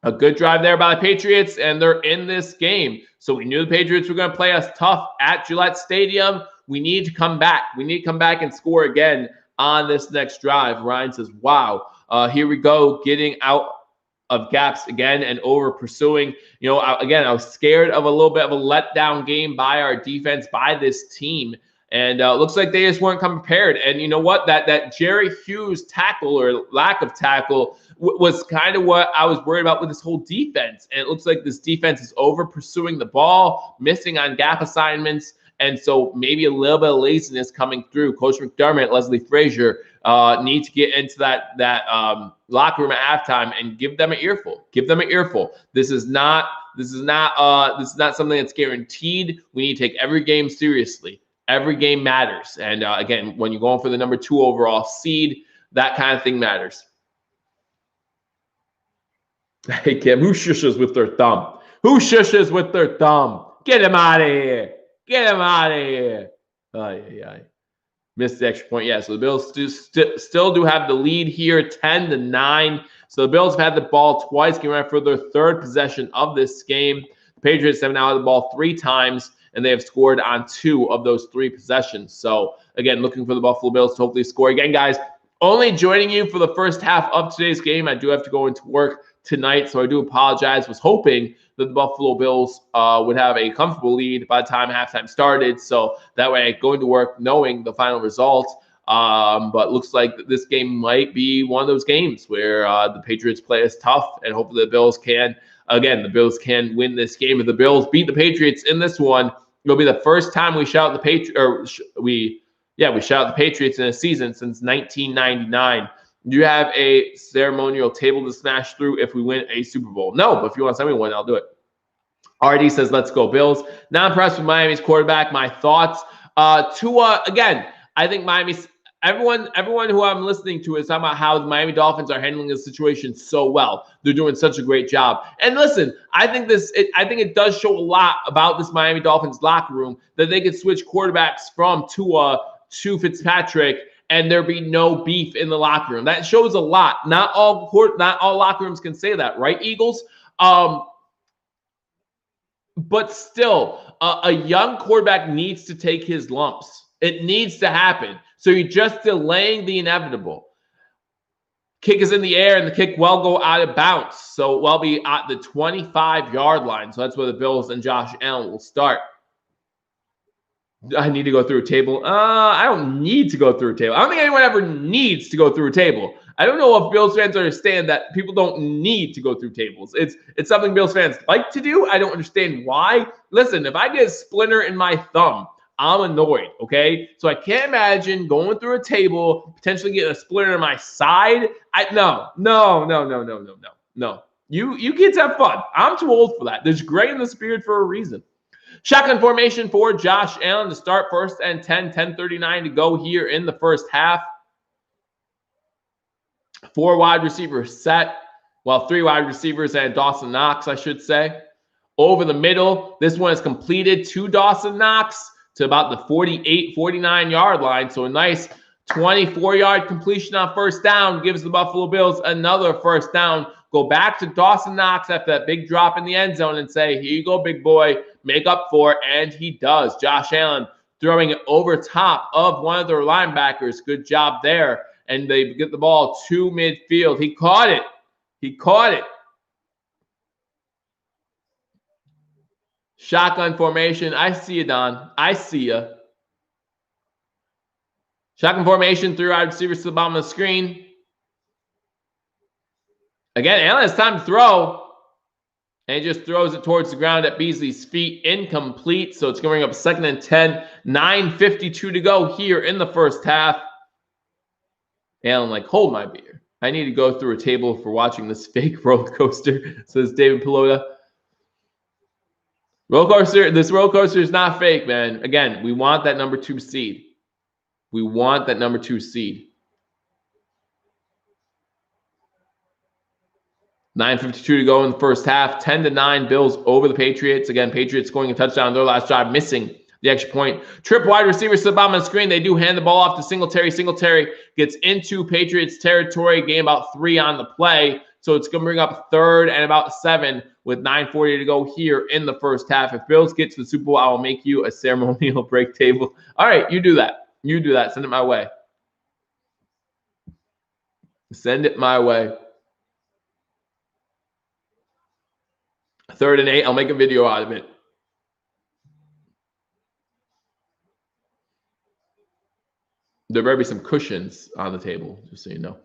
a good drive there by the Patriots, and they're in this game. So we knew the Patriots were going to play us tough at Gillette Stadium. We need to come back. We need to come back and score again on this next drive. Ryan says, wow, here we go, getting out of gaps again and over pursuing. I was scared of a little bit of a letdown game by our defense, by this team. And it looks like they just weren't come prepared. And you know what? That Jerry Hughes tackle or lack of tackle was kind of what I was worried about with this whole defense. And it looks like this defense is over pursuing the ball, missing on gap assignments. And so maybe a little bit of laziness coming through. Coach McDermott, Leslie Frazier need to get into that locker room at halftime and give them an earful. Give them an earful. This is not something that's guaranteed. We need to take every game seriously. Every game matters. And again, when you're going for the number 2 overall seed, that kind of thing matters. Hey, Kim, who shushes with their thumb? Who shushes with their thumb? Get him out of here. Get him out of here. Missed the extra point. Yeah, so the Bills still do have the lead here, 10-9. So the Bills have had the ball twice, getting ready for their 3rd possession of this game. The Patriots have now had the ball 3 times, and they have scored on 2 of those 3 possessions. So, again, looking for the Buffalo Bills to hopefully score. Again, guys, only joining you for the first half of today's game. I do have to go into work tonight, so I do apologize. Was hoping that the Buffalo Bills would have a comfortable lead by the time halftime started, so that way I go into work knowing the final result. But looks like this game might be one of those games where the Patriots play us tough, and hopefully the Bills can. Again, the Bills can win this game. If the Bills beat the Patriots in this one, it'll be the first time we shout the we shout the Patriots in a season since 1999. Do you have a ceremonial table to smash through if we win a Super Bowl? No, but if you want to send me one, I'll do it. RD says, let's go Bills. Not impressed with Miami's quarterback. My thoughts. Tua, again, I think Miami's everyone who I'm listening to is talking about how the Miami Dolphins are handling the situation so well. They're doing such a great job. And listen, I think it does show a lot about this Miami Dolphins locker room that they could switch quarterbacks from Tua to Fitzpatrick and there be no beef in the locker room. That shows a lot. Not all locker rooms can say that, right, Eagles? But still, a young quarterback needs to take his lumps. It needs to happen. So you're just delaying the inevitable. Kick is in the air, and the kick will go out of bounds. So it will be at the 25-yard line. So that's where the Bills and Josh Allen will start. I need to go through a table. I don't need to go through a table. I don't think anyone ever needs to go through a table. I don't know if Bills fans understand that people don't need to go through tables. It's something Bills fans like to do. I don't understand why. Listen, if I get a splinter in my thumb, I'm annoyed, okay? So I can't imagine going through a table, potentially getting a splinter in my side. No. You kids have fun. I'm too old for that. There's gray in the spirit for a reason. Shotgun formation for Josh Allen to start, 1st and 10, 10:39 to go here in the first half. 4 wide receivers set. Well, 3 wide receivers and Dawson Knox, I should say. Over the middle, this one is completed to Dawson Knox to about the 48, 49-yard line. So a nice 24-yard completion on first down gives the Buffalo Bills another first down. Go back to Dawson Knox after that big drop in the end zone and say, here you go, big boy, make up for it. And he does. Josh Allen throwing it over top of one of their linebackers. Good job there. And they get the ball to midfield. He caught it. Shotgun formation. I see you, Don. I see you. Shotgun formation, 3 wide receivers to the bottom of the screen. Again, Allen has time to throw. And he just throws it towards the ground at Beasley's feet. Incomplete. So it's going up 2nd and 10. 9:52 to go here in the first half. Allen, hold my beer. I need to go through a table for watching this fake roller coaster, says David Pelota. This roller coaster is not fake, man. Again, we want that number 2 seed. 9:52 to go in the first half. 10-9 Bills over the Patriots. Again, Patriots scoring a touchdown on their last drive, missing the extra point. Trip wide receivers to the bottom of the screen. They do hand the ball off to Singletary. Singletary gets into Patriots territory. Gain about 3 on the play. So it's going to bring up 3rd and about 7 with 9:40 to go here in the first half. If Bills get to the Super Bowl, I will make you a ceremonial break table. All right, you do that. Send it my way. 3rd and 8. I'll make a video out of it. There better be some cushions on the table, just so you know.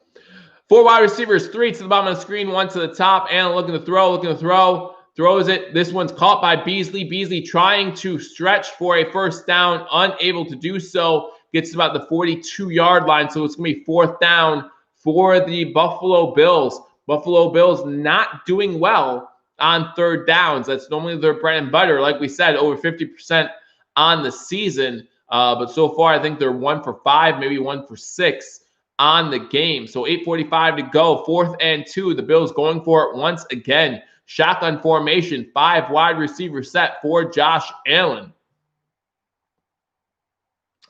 4 wide receivers, 3 to the bottom of the screen, 1 to the top. Allen looking to throw. Throws it. This one's caught by Beasley. Beasley trying to stretch for a first down, unable to do so. Gets to about the 42-yard line, so it's going to be 4th down for the Buffalo Bills. Buffalo Bills not doing well on 3rd downs. That's normally their bread and butter. Like we said, over 50% on the season. But so far, I think they're 1 for 5, maybe 1 for 6 on the game. So 8:45 to go, 4th and 2. The Bills going for it once again. Shotgun formation, 5 wide receiver set for Josh Allen.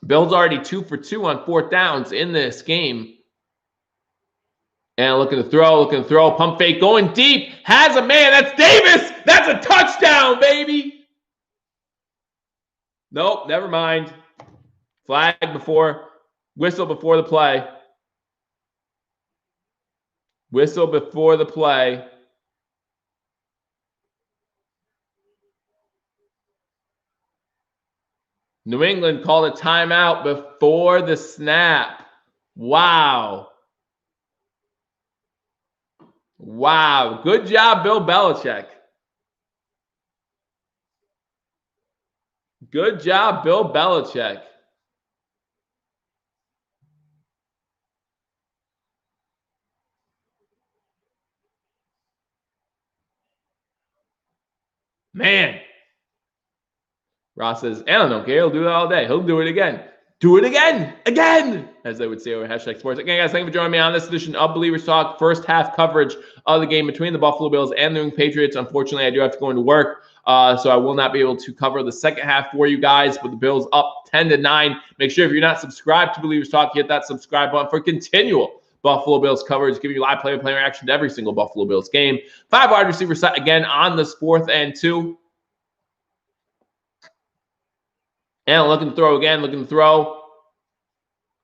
Bills already 2 for 2 on 4th downs in this game. And looking to throw, pump fake, going deep, has a man, that's Davis, that's a touchdown, baby. Nope, never mind. Whistle before the play. New England called a timeout before the snap. Wow. Good job, Bill Belichick. Man. Ross says, Allen don't care. He'll do it all day. He'll do it again. Do it again, as they would say over #sports. Again, guys, thank you for joining me on this edition of Believers Talk. First half coverage of the game between the Buffalo Bills and the England Patriots. Unfortunately, I do have to go into work, so I will not be able to cover the second half for you guys. But the Bills up 10-9. Make sure if you're not subscribed to Believers Talk, hit that subscribe button for continual Buffalo Bills coverage, giving you live play-by-play reaction to every single Buffalo Bills game. 5 wide receiver set again on this 4th and 2. And looking to throw.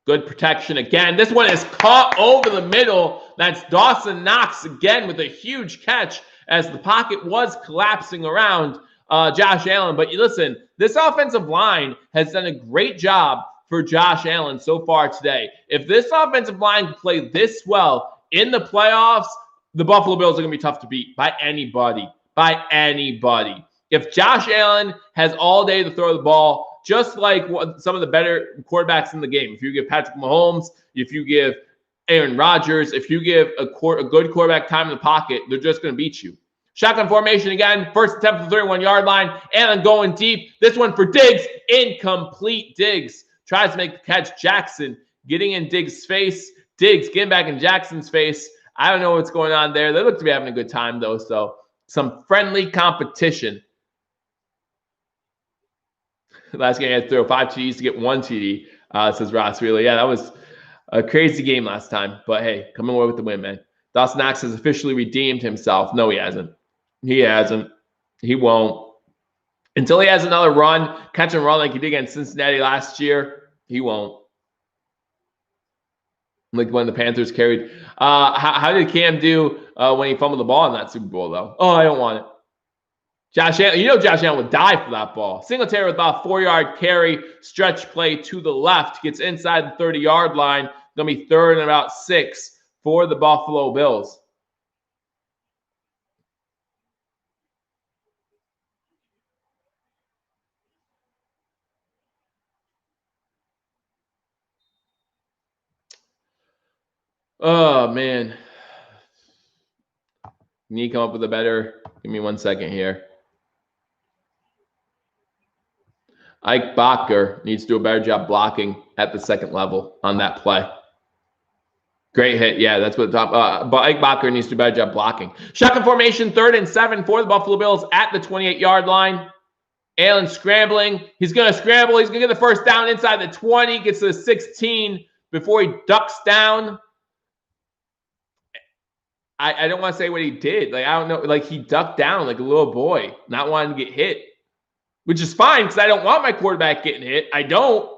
Good protection again. This one is caught over the middle. That's Dawson Knox again with a huge catch as the pocket was collapsing around Josh Allen. But listen, this offensive line has done a great job for Josh Allen so far today. If this offensive line can play this well in the playoffs, the Buffalo Bills are going to be tough to beat by anybody. By anybody. If Josh Allen has all day to throw the ball, just like some of the better quarterbacks in the game, if you give Patrick Mahomes, if you give Aaron Rodgers, if you give a good quarterback time in the pocket, they're just going to beat you. Shotgun formation again, first attempt at the 31-yard line. Allen going deep. This one for Diggs, incomplete. Diggs tries to make the catch. Jackson getting in Diggs' face. Diggs getting back in Jackson's face. I don't know what's going on there. They look to be having a good time, though, so some friendly competition. Last game, I had to throw 5 TDs to get 1 TD, says Ross Wheeler. Yeah, that was a crazy game last time. But, hey, coming away with the win, man. Dawson Knox has officially redeemed himself. No, he hasn't. He hasn't. He won't. Until he has another run, catch and run like he did against Cincinnati last year, he won't. Like when the Panthers carried. How did Cam do when he fumbled the ball in that Super Bowl, though? Oh, I don't want it. Josh Allen, Josh Allen would die for that ball. Singletary with about a 4-yard carry, stretch play to the left, gets inside the 30-yard line. Going to be third and about 6 for the Buffalo Bills. Oh, man. Need to come up with a better. Give me 1 second here. Ike Bacher needs to do a better job blocking at the second level on that play. Great hit. Yeah, that's what the top. But Ike Bacher needs to do a better job blocking. Shotgun formation, 3rd and 7 for the Buffalo Bills at the 28-yard line. Allen scrambling. He's going to scramble. He's going to get the first down inside the 20. Gets to the 16 before he ducks down. I don't want to say what he did. Like, I don't know. Like, he ducked down like a little boy, not wanting to get hit. Which is fine because I don't want my quarterback getting hit. I don't.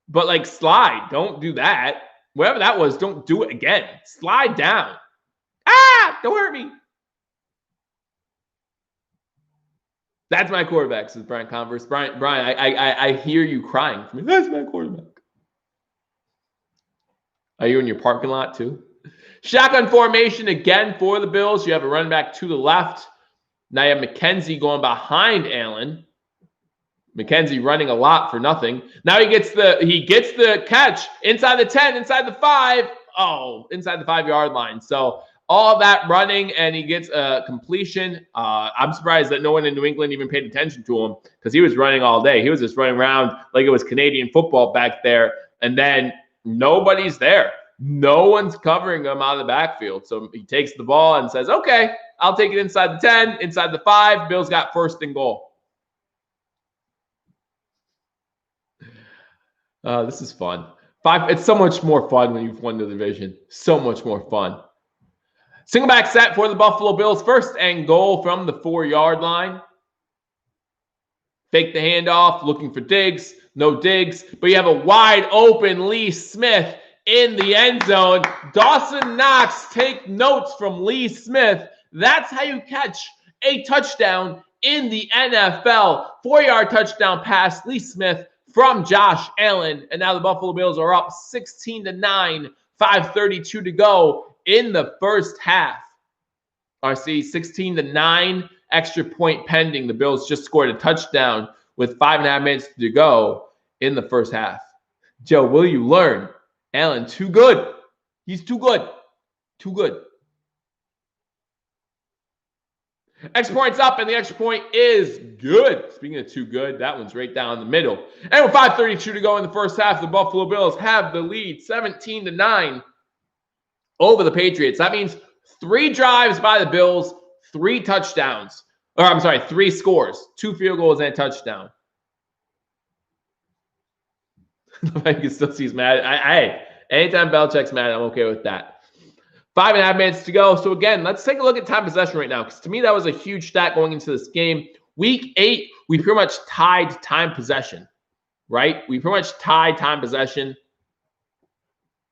But, like, slide. Don't do that. Whatever that was, don't do it again. Slide down. Ah! Don't hurt me. That's my quarterback, says Brian Converse. Brian, I hear you crying for me. That's my quarterback. Are you in your parking lot, too? Shotgun formation again for the Bills. You have a running back to the left. Now you have McKenzie going behind Allen. McKenzie running a lot for nothing. Now he gets the catch inside the 10, inside the 5. Oh, inside the 5-yard line. So all of that running, and he gets a completion. I'm surprised that no one in New England even paid attention to him because he was running all day. He was just running around like it was Canadian football back there, and then nobody's there. No one's covering him out of the backfield. So he takes the ball and says, okay, I'll take it inside the 10, inside the 5. Bills got 1st and goal. This is fun. It's so much more fun when you've won the division. So much more fun. Single back set for the Buffalo Bills. 1st and goal from the 4-yard line. Fake the handoff, looking for Diggs. No Diggs. But you have a wide open Lee Smith in the end zone. Dawson Knox, take notes from Lee Smith. That's how you catch a touchdown in the NFL. 4-yard touchdown pass, Lee Smith from Josh Allen. And now the Buffalo Bills are up 16-9, 5:32 to go in the first half. RC 16-9, extra point pending. The Bills just scored a touchdown with 5.5 minutes to go in the first half. Joe, will you learn? Allen, too good. He's too good. Too good. Extra point's up, and the extra point is good. Speaking of too good, that one's right down the middle. And with 5:32 to go in the first half, the Buffalo Bills have the lead 17-9 over the Patriots. That means 3 drives by the Bills, 3 touchdowns. Or I'm sorry, 3 scores, 2 field goals and a touchdown. I can still see he's mad. Anytime Belichick's mad, I'm okay with that. 5.5 minutes to go. So again, let's take a look at time possession right now, because to me that was a huge stat going into this game. Week 8, we pretty much tied time possession, right? We pretty much tied time possession.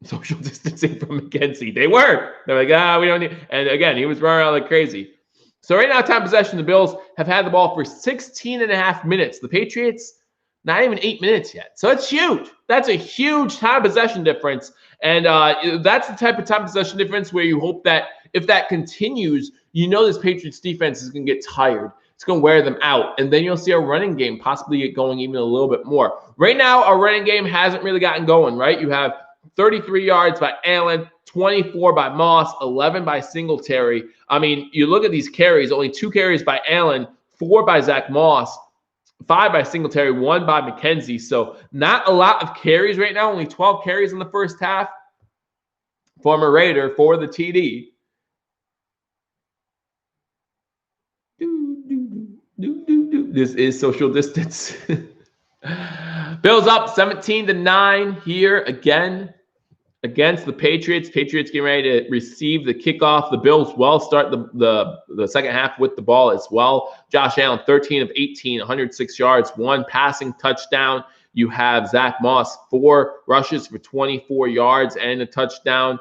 social distancing from McKenzie. They're like, we don't need. And again, he was running around like crazy. So right now, time possession, the Bills have had the ball for 16 and a half minutes. The Patriots, not even 8 minutes yet. So it's huge. That's a huge time possession difference. And that's the type of time possession difference where you hope that if that continues, this Patriots defense is going to get tired. It's going to wear them out. And then you'll see our running game possibly get going even a little bit more. Right now, our running game hasn't really gotten going, right? You have 33 yards by Allen, 24 by Moss, 11 by Singletary. I mean, you look at these carries, only 2 carries by Allen, 4 by Zach Moss, 5 by Singletary, 1 by McKenzie. So not a lot of carries right now, only 12 carries in the first half. Former Raider for the TD. This is social distance. Bills up 17-9 here again against the Patriots. Patriots getting ready to receive the kickoff. The Bills start the second half with the ball as well. Josh Allen, 13 of 18, 106 yards, 1 passing touchdown. You have Zach Moss, 4 rushes for 24 yards and a touchdown.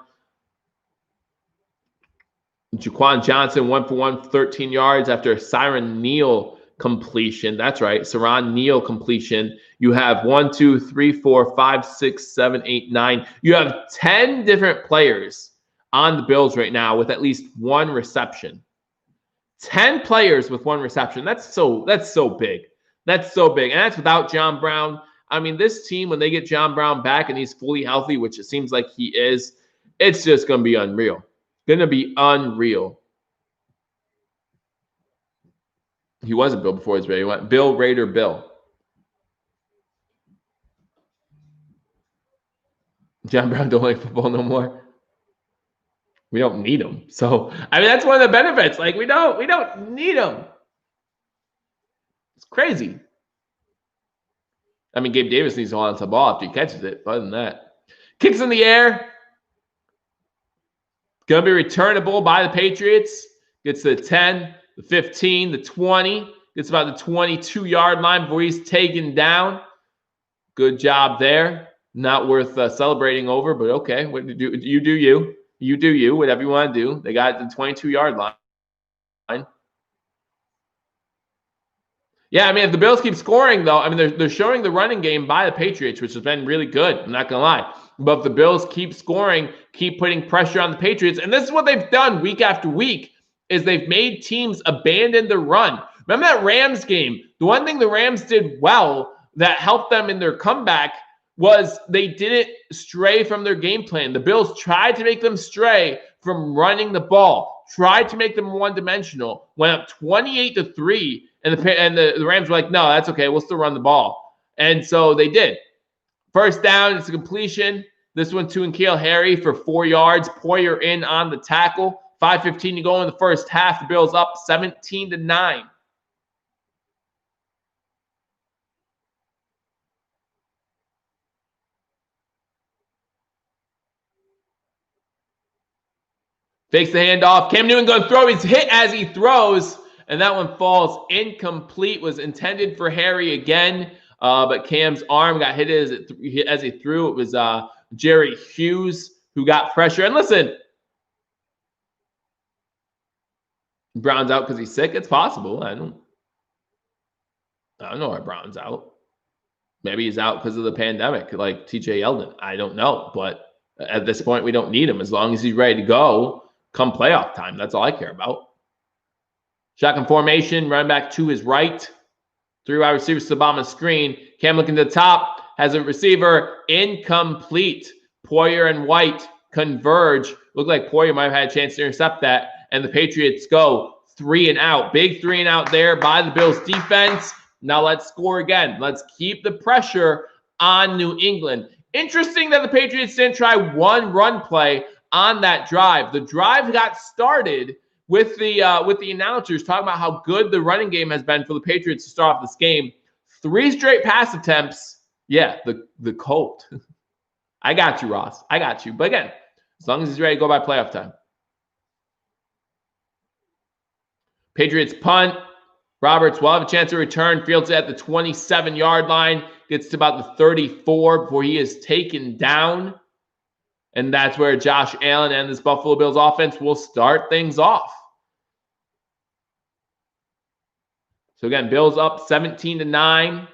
Jaquan Johnson, 1 for 1, 13 yards after a Siran Neal completion. That's right, Siran Neal completion. You have 1, 2, 3, 4, 5, 6, 7, 8, 9. You have 10 different players on the Bills right now with at least 1 reception. 10 players with 1 reception. That's so big. That's so big. And that's without John Brown. I mean, this team, when they get John Brown back and he's fully healthy, which it seems like he is, it's just going to be unreal. Going to be unreal. He wasn't Bill before he was ready. He went Bill, Raider, Bill. John Brown don't like football no more. We don't need him. So, I mean, that's one of the benefits. Like, we don't need him. It's crazy. I mean, Gabe Davis needs to hold on to the ball after he catches it. But other than that, kicks in the air. Going to be returnable by the Patriots. Gets to the 10, the 15, the 20. Gets about the 22-yard line before he's taken down. Good job there. Not worth celebrating over, but okay. What do you do? You do you. Whatever you want to do. They got the 22-yard line. Yeah, I mean, if the Bills keep scoring, though, I mean, they're showing the running game by the Patriots, which has been really good. I'm not going to lie. But if the Bills keep scoring, keep putting pressure on the Patriots, and this is what they've done week after week, is they've made teams abandon the run. Remember that Rams game? The one thing the Rams did well that helped them in their comeback was they didn't stray from their game plan. The Bills tried to make them stray from running the ball, tried to make them one-dimensional, went up 28-3, and the Rams were like, no, that's okay. We'll still run the ball. And so they did. First down, it's a completion. This one to N'Keal Harry for 4 yards. Poyer in on the tackle. 5:15 to go in the first half. The Bills up 17-9. Fakes the handoff. Cam Newton going to throw. He's hit as he throws. And that one falls incomplete. Was intended for Harry again. But Cam's arm got hit as he threw. It was Jerry Hughes who got pressure. And listen, Brown's out because he's sick. It's possible. I don't know why Brown's out. Maybe he's out because of the pandemic, like TJ Yeldon. I don't know. But at this point, we don't need him. As long as he's ready to go come playoff time. That's all I care about. Shotgun formation, running back to his right. 3 wide receivers to the bottom of the screen. Cam looking to the top. Has a receiver. Incomplete. Poyer and White converge. Looked like Poyer might have had a chance to intercept that. And the Patriots go 3 and out. Big 3 and out there by the Bills defense. Now let's score again. Let's keep the pressure on New England. Interesting that the Patriots didn't try one run play on that drive. The drive got started with the announcers talking about how good the running game has been for the Patriots to start off this game. 3 straight pass attempts. Yeah, the Colt. I got you, Ross. I got you. But again, as long as he's ready to go by playoff time. Patriots punt. Roberts will have a chance to return. Fields at the 27-yard line. Gets to about the 34 before he is taken down. And that's where Josh Allen and this Buffalo Bills offense will start things off. So again, Bills up 17-9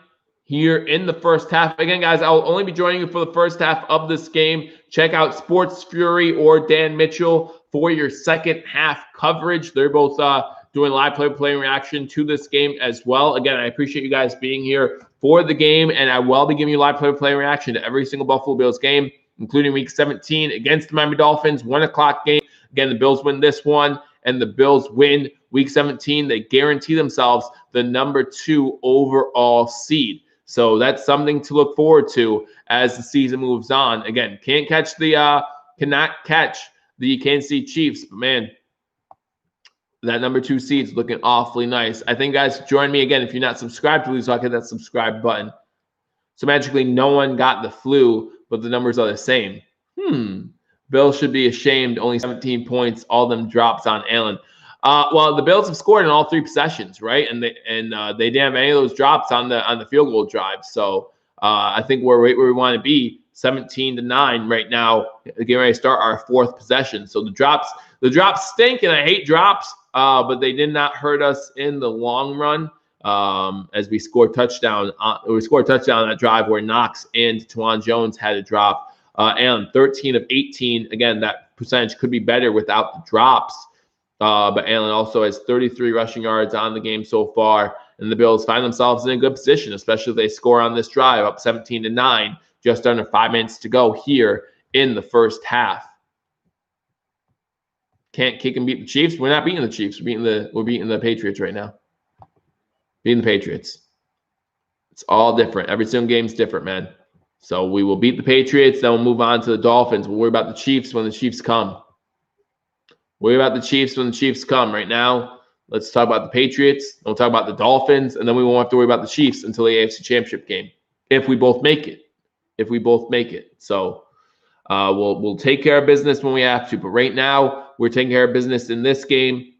here in the first half. Again, guys, I'll only be joining you for the first half of this game. Check out Sports Fury or Dan Mitchell for your second half coverage. They're both doing live play reaction to this game as well. Again, I appreciate you guys being here for the game, and I will be giving you live play reaction to every single Buffalo Bills game, including Week 17 against the Miami Dolphins, 1 o'clock game. Again, the Bills win this one, and the Bills win Week 17. They guarantee themselves the number 2 overall seed. So that's something to look forward to as the season moves on. Again, cannot catch the Kansas City Chiefs, but man, that number 2 seed's looking awfully nice. I think, guys, join me again if you're not subscribed. Please hit that subscribe button. So magically, no one got the flu, but the numbers are the same. Bills should be ashamed. Only 17 points. All them drops on Allen. Well, the Bills have scored in all 3 possessions, right? And they didn't have any of those drops on the field goal drive. So I think we're right where we want to be, 17-9 right now. Getting ready to start our 4th possession. So the drops stink, and I hate drops, but they did not hurt us in the long run. As we scored touchdown, on that drive where Knox and Tawan Jones had a drop. And 13 of 18. Again, that percentage could be better without the drops. But Allen also has 33 rushing yards on the game so far, and the Bills find themselves in a good position, especially if they score on this drive, up 17-9, just under 5 minutes to go here in the first half. Can't kick and beat the Chiefs. We're not beating the Chiefs. We're beating the Patriots right now. Beating the Patriots. It's all different. Every single game's different, man. So we will beat the Patriots, then we'll move on to the Dolphins. We'll worry about the Chiefs when the Chiefs come. Worry about the Chiefs when the Chiefs come. Right now, let's talk about the Patriots. We'll talk about the Dolphins, and then we won't have to worry about the Chiefs until the AFC Championship game, if we both make it. So we'll take care of business when we have to. But right now, we're taking care of business in this game.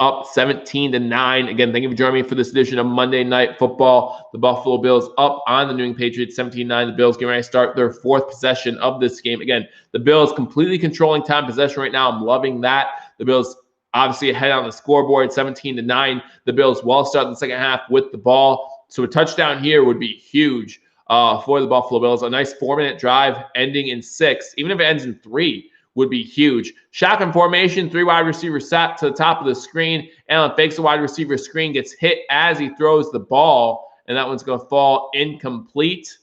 Up 17-9. Again, thank you for joining me for this edition of Monday Night Football. The Buffalo Bills up on the New England Patriots, 17-9. The Bills getting ready to start their 4th possession of this game. Again, the Bills completely controlling time possession right now. I'm loving that. The Bills obviously ahead on the scoreboard, 17-9. The Bills well start the second half with the ball. So a touchdown here would be huge for the Buffalo Bills. A nice 4-minute drive ending in 6. Even if it ends in 3. Would be huge. Shotgun formation, 3 wide receivers sat to the top of the screen. Allen fakes the wide receiver screen, gets hit as he throws the ball, and that one's going to fall incomplete.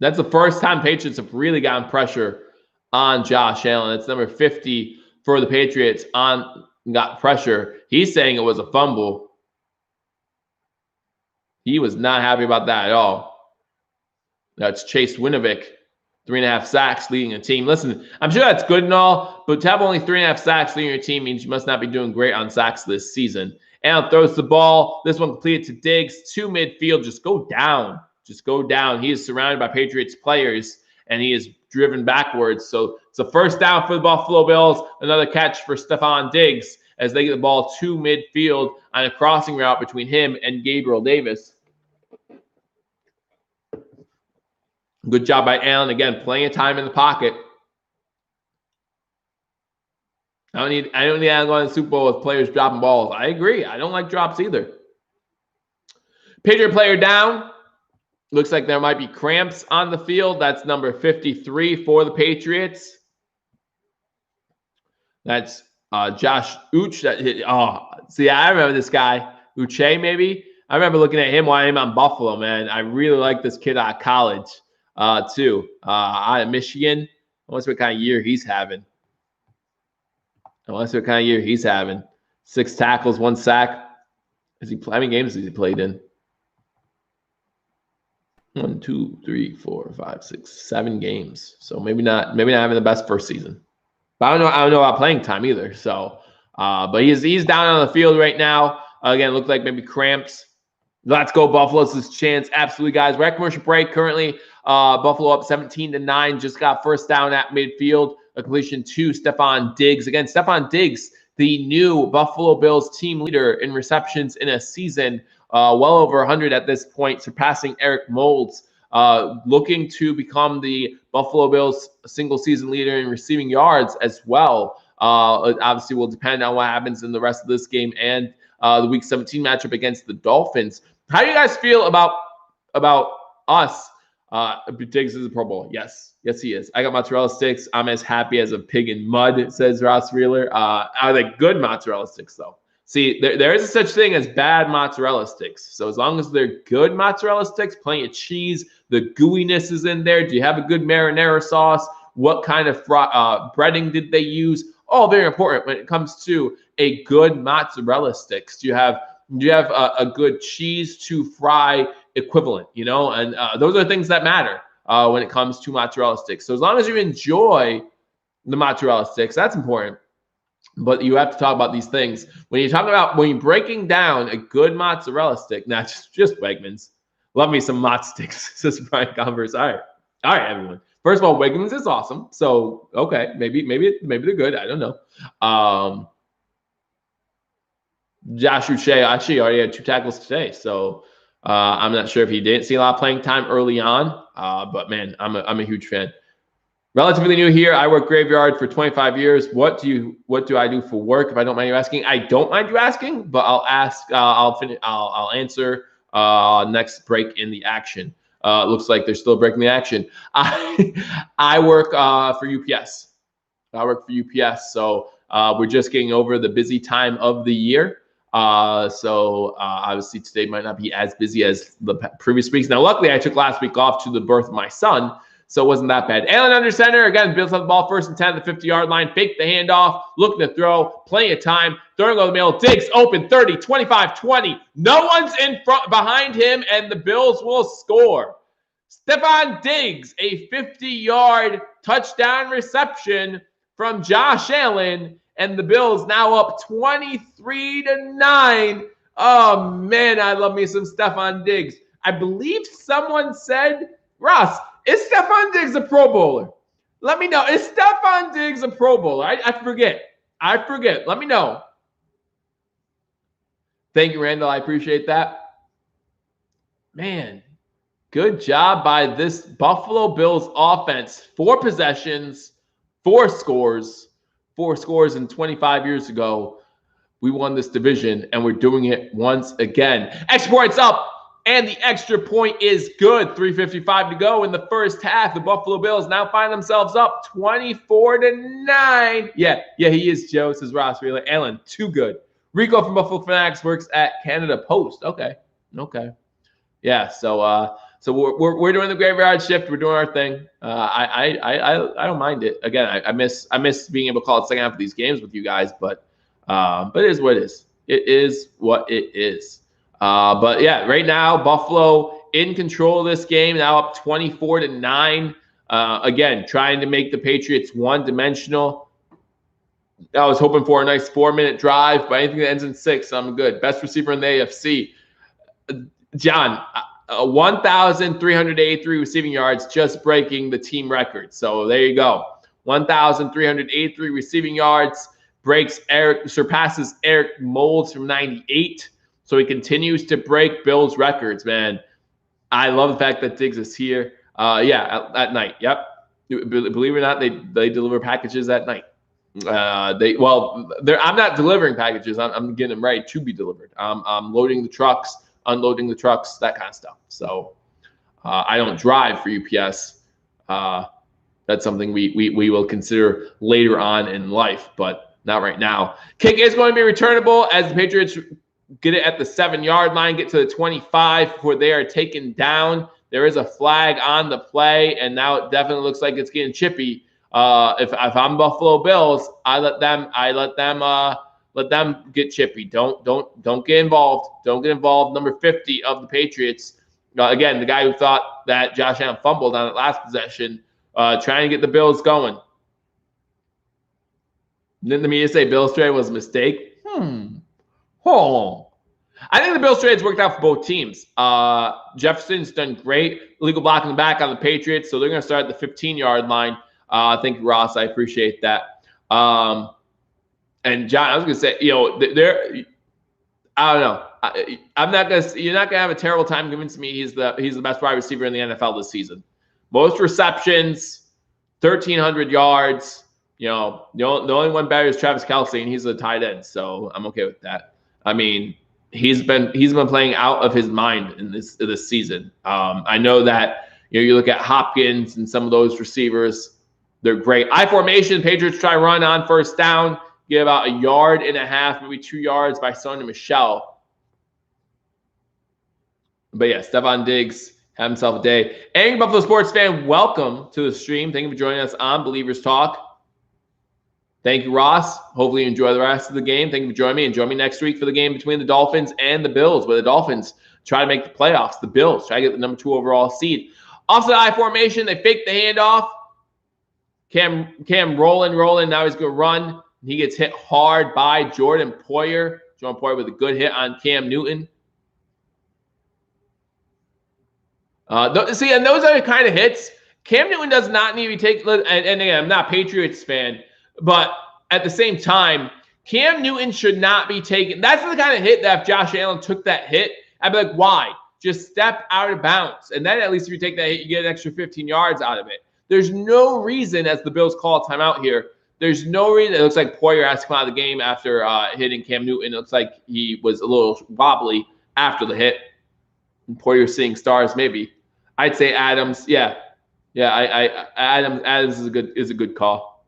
That's the first time Patriots have really gotten pressure on Josh Allen. It's number 50 for the Patriots got pressure. He's saying it was a fumble. He was not happy about that at all. That's Chase Winovich, 3.5 sacks leading a team. Listen, I'm sure that's good and all, but to have only 3.5 sacks leading your team means you must not be doing great on sacks this season. Allen throws the ball. This one completed to Diggs to midfield. Just go down. He is surrounded by Patriots players, and he is driven backwards. So it's a first down for the Buffalo Bills. Another catch for Stephon Diggs as they get the ball to midfield on a crossing route between him and Gabriel Davis. Good job by Allen. Again, plenty of time in the pocket. I don't need Allen going to the Super Bowl with players dropping balls. I agree. I don't like drops either. Patriot player down. Looks like there might be cramps on the field. That's number 53 for the Patriots. That's Josh Uche. See, I remember this guy. Uche, maybe? I remember looking at him while I'm on Buffalo, man. I really like this kid out of college. Too. Out of Michigan. I wonder what kind of year he's having. 6 tackles, 1 sack. How many games has he played in? 1, 2, 3, 4, 5, 6, 7 games. So maybe not having the best first season. But I don't know about playing time either. So, but he's down on the field right now. Again, looked like maybe cramps. Let's go Buffalo. This is chance. Absolutely, guys. We're at commercial break currently. Buffalo up 17-9. Just got first down at midfield. A completion to Stephon Diggs. Again, Stephon Diggs, the new Buffalo Bills team leader in receptions in a season. well over 100 at this point, surpassing Eric Moulds, looking to become the Buffalo Bills single season leader in receiving yards as well. It obviously will depend on what happens in the rest of this game and the Week 17 matchup against the Dolphins. How do you guys feel about us? Diggs is a Pro Bowl. Yes, he is. I got mozzarella sticks. I'm as happy as a pig in mud, says Ross Wheeler. Are they good mozzarella sticks, though? See, there is a such thing as bad mozzarella sticks. So as long as they're good mozzarella sticks, plenty of cheese, the gooiness is in there. Do you have a good marinara sauce? What kind of breading did they use? All very important when it comes to a good mozzarella sticks. Do you have a good cheese to fry equivalent, and those are things that matter when it comes to mozzarella sticks. So as long as you enjoy the mozzarella sticks, that's important. But you have to talk about these things when you're breaking down a good mozzarella stick, not just Wegmans. Love me some mozz sticks, says Brian Converse. All right, everyone. First of all, Wegmans is awesome. So okay, maybe they're good. I don't know. Josh Uche actually already had 2 tackles today, so I'm not sure if he didn't see a lot of playing time early on. But man, I'm a huge fan. Relatively new here. I work graveyard for 25 years. What do I do for work? If I don't mind you asking, I don't mind you asking, but I'll ask. I'll answer next break in the action. Looks like they're still breaking the action. I work for UPS. I work for UPS, so we're just getting over the busy time of the year. So obviously today might not be as busy as the previous weeks. Now, luckily, I took last week off to the birth of my son, so it wasn't that bad. Allen under center. Again, Bills have the ball first and 10 at the 50-yard line. Fake the handoff. Looking to throw. Plenty of time. Throwing over the middle. Diggs open 30, 25, 20. No one's in front behind him, and the Bills will score. Stephon Diggs, a 50-yard touchdown reception from Josh Allen, and the Bills now up 23-9. Oh, man, I love me some Stephon Diggs. I believe someone said, Ross, is Stephon Diggs a Pro Bowler? Let me know. Is Stephon Diggs a Pro Bowler? I forget. Let me know. Thank you, Randall. I appreciate that. Man, good job by this Buffalo Bills offense. 4 possessions, 4 scores. 4 scores in 25 years ago. We won this division, and we're doing it once again. Extra points up, and the extra point is good. 3:55 to go in the first half. The Buffalo Bills now find themselves up 24-9. Yeah, he is, Joe, says Ross Wheeler. Allen, too good. Rico from Buffalo Fanatics works at Canada Post. Okay. Yeah, so we're doing the graveyard shift. We're doing our thing. I don't mind it. Again, I miss being able to call it second half of these games with you guys, but it is what it is. It is what it is. But yeah, right now Buffalo in control of this game, now up 24-9. Again, trying to make the Patriots one-dimensional. I was hoping for a nice 4-minute drive, but anything that ends in 6, I'm good. Best receiver in the AFC. John, 1,383 receiving yards, just breaking the team record. So there you go. 1,383 receiving yards, surpasses Eric Moulds from 98. So he continues to break Bills records, man. I love the fact that Diggs is here. At night. Yep. Believe it or not, they deliver packages at night. I'm not delivering packages. I'm getting them ready to be delivered. I'm loading the trucks, unloading the trucks, that kind of stuff. So I don't drive for UPS. That's something we will consider later on in life, but not right now. Kick is going to be returnable as the Patriots get it at the 7-yard line, get to the 25 before they are taken down. There is a flag on the play, and now it definitely looks like it's getting chippy. If I'm Buffalo Bills, I let them get chippy. Don't get involved. Don't get involved. Number 50 of the Patriots. Again, the guy who thought that Josh Allen fumbled on that last possession, trying to get the Bills going. Didn't the media say Bills trade was a mistake? I think the Bills trades worked out for both teams. Jefferson's done great. Legal block in the back on the Patriots, so they're going to start at the 15-yard line. Thank you, Ross. I appreciate that. And John, I was going to say, I don't know. I'm not gonna. You're not gonna have a terrible time convincing me he's the best wide receiver in the NFL this season. Most receptions, 1,300 yards. You know, the only one better is Travis Kelce, and he's a tight end, so I'm okay with that. I mean, he's been playing out of his mind in this season. I know that you look at Hopkins and some of those receivers, they're great. I formation, Patriots try run on first down, get about 1.5 yards, maybe 2 yards by Sony Michel. But yeah, Stephon Diggs had himself a day. Angry Buffalo sports fan, welcome to the stream. Thank you for joining us on Believers Talk. Thank you, Ross. Hopefully you enjoy the rest of the game. Thank you for joining me. And join me next week for the game between the Dolphins and the Bills, where the Dolphins try to make the playoffs. The Bills try to get the number 2 overall seed. Offset I formation, they fake the handoff. Cam rolling. Now he's going to run. He gets hit hard by Jordan Poyer. Jordan Poyer with a good hit on Cam Newton. And those are the kind of hits. Cam Newton does not need to be taken. And again, I'm not a Patriots fan, but at the same time, Cam Newton should not be taken. That's the kind of hit that if Josh Allen took that hit, I'd be like, why? Just step out of bounds. And then at least if you take that hit, you get an extra 15 yards out of it. There's no reason, as the Bills call a timeout here, there's no reason. It looks like Poyer has to come out of the game after hitting Cam Newton. It looks like he was a little wobbly after the hit. And Poyer seeing stars, maybe. I'd say Adams. Yeah. Adams is a good call.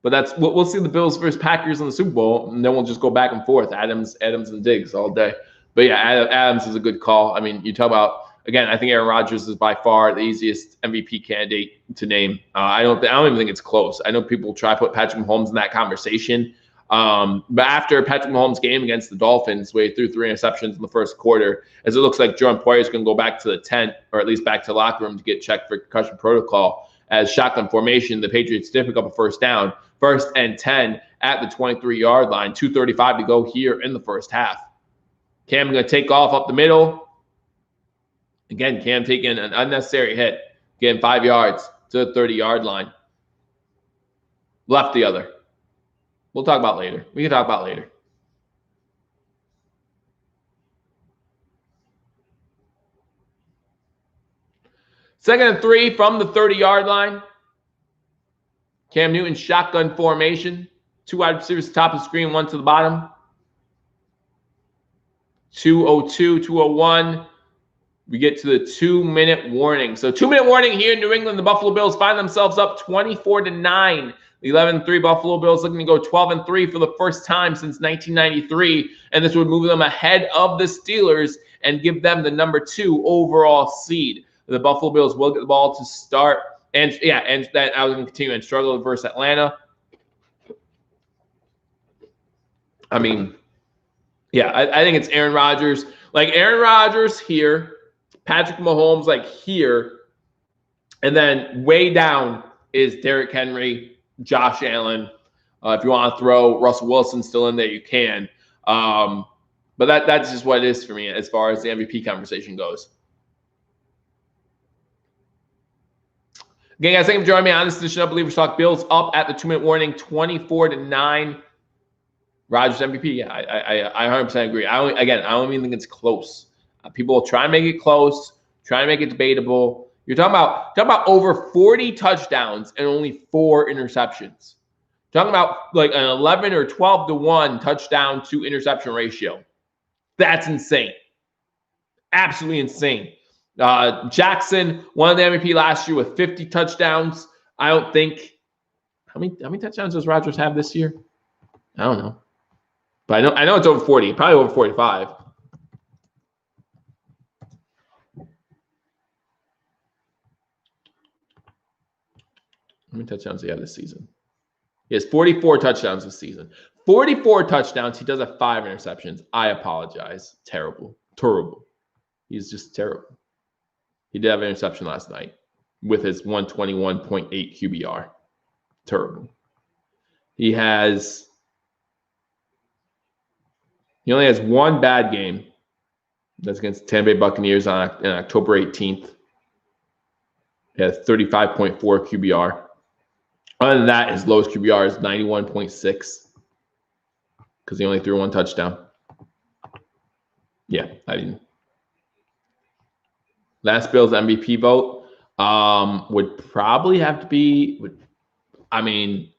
But that's we'll see the Bills versus Packers in the Super Bowl, and then we'll just go back and forth. Adams and Diggs all day. But yeah, Adams is a good call. I mean, you talk about, again, I think Aaron Rodgers is by far the easiest MVP candidate to name. I don't even think it's close. I know people try to put Patrick Mahomes in that conversation. But after Patrick Mahomes' game against the Dolphins, where he threw 3 interceptions in the first quarter, as it looks like Jordan Poyer is going to go back to the tent, or at least back to the locker room to get checked for concussion protocol. As shotgun formation, the Patriots did pick up a first down, 1st and 10 at the 23-yard line, 2:35 to go here in the first half. Cam going to take off up the middle. Again, Cam taking an unnecessary hit, getting 5 yards to the 30-yard line. Left the other. We'll talk about later. We can talk about later. Second and 3 from the 30-yard line. Cam Newton shotgun formation. 2 wide receivers top of the screen, 1 to the bottom. 2:02, 2:01. We get to the 2-minute warning. So 2-minute warning here in New England. The Buffalo Bills find themselves up 24-9. The 11-3 Buffalo Bills looking to go 12-3 for the first time since 1993. And this would move them ahead of the Steelers and give them the number 2 overall seed. The Buffalo Bills will get the ball to start. And that I was going to continue and struggle versus Atlanta. I mean, yeah, I think it's Aaron Rodgers. Like Aaron Rodgers here, Patrick Mahomes like here, and then way down is Derrick Henry, Josh Allen. If you want to throw Russell Wilson still in there, you can. But that's just what it is for me as far as the MVP conversation goes. Again, guys, thank you for joining me on this edition of Believers Talk. Bills up at the 2-minute warning, 24-9. Rodgers MVP. Yeah, I 100% agree. I don't even think it's close. People will try and make it close, try and make it debatable. You're talking about over 40 touchdowns and only 4 interceptions. Talking about like an 11 or 12-1 touchdown to interception ratio. That's insane. Absolutely insane. Jackson won the MVP last year with 50 touchdowns. I don't think how many touchdowns does Rodgers have this year? I don't know. But I know it's over 40, probably over 45. How many touchdowns do he have this season? He has 44 touchdowns this season. 44 touchdowns. He does have 5 interceptions. I apologize. Terrible. He's just terrible. He did have an interception last night with his 121.8 QBR. Terrible. He only has 1 bad game. That's against the Tampa Bay Buccaneers on October 18th. He has 35.4 QBR. Other than that, his lowest QBR is 91.6 because he only threw 1 touchdown. Yeah, I mean, last Bills MVP vote would probably have to be, Thurman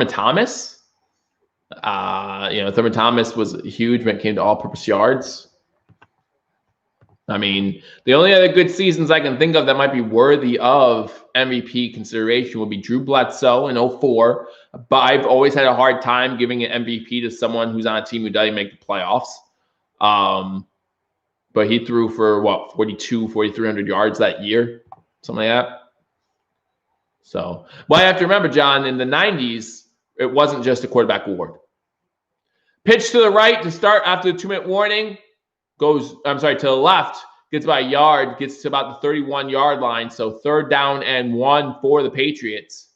Thomas. Thurman Thomas was huge when it came to all-purpose yards. I mean, the only other good seasons I can think of that might be worthy of MVP consideration would be Drew Bledsoe in 2004. But I've always had a hard time giving an MVP to someone who's on a team who doesn't make the playoffs. But he threw for, 4,300 yards that year, something like that. So, well, I have to remember, John, in the 90s, it wasn't just a quarterback award. Pitch to the right to start after the 2-minute warning. To the left, gets about a yard, gets to about the 31-yard line. So 3rd down and 1 for the Patriots.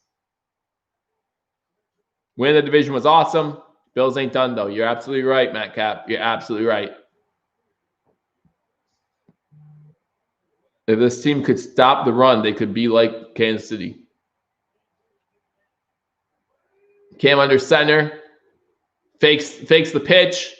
Win the division was awesome. Bills ain't done, though. You're absolutely right, Matt Cap. You're absolutely right. If this team could stop the run, they could be like Kansas City. Cam under center. Fakes the pitch.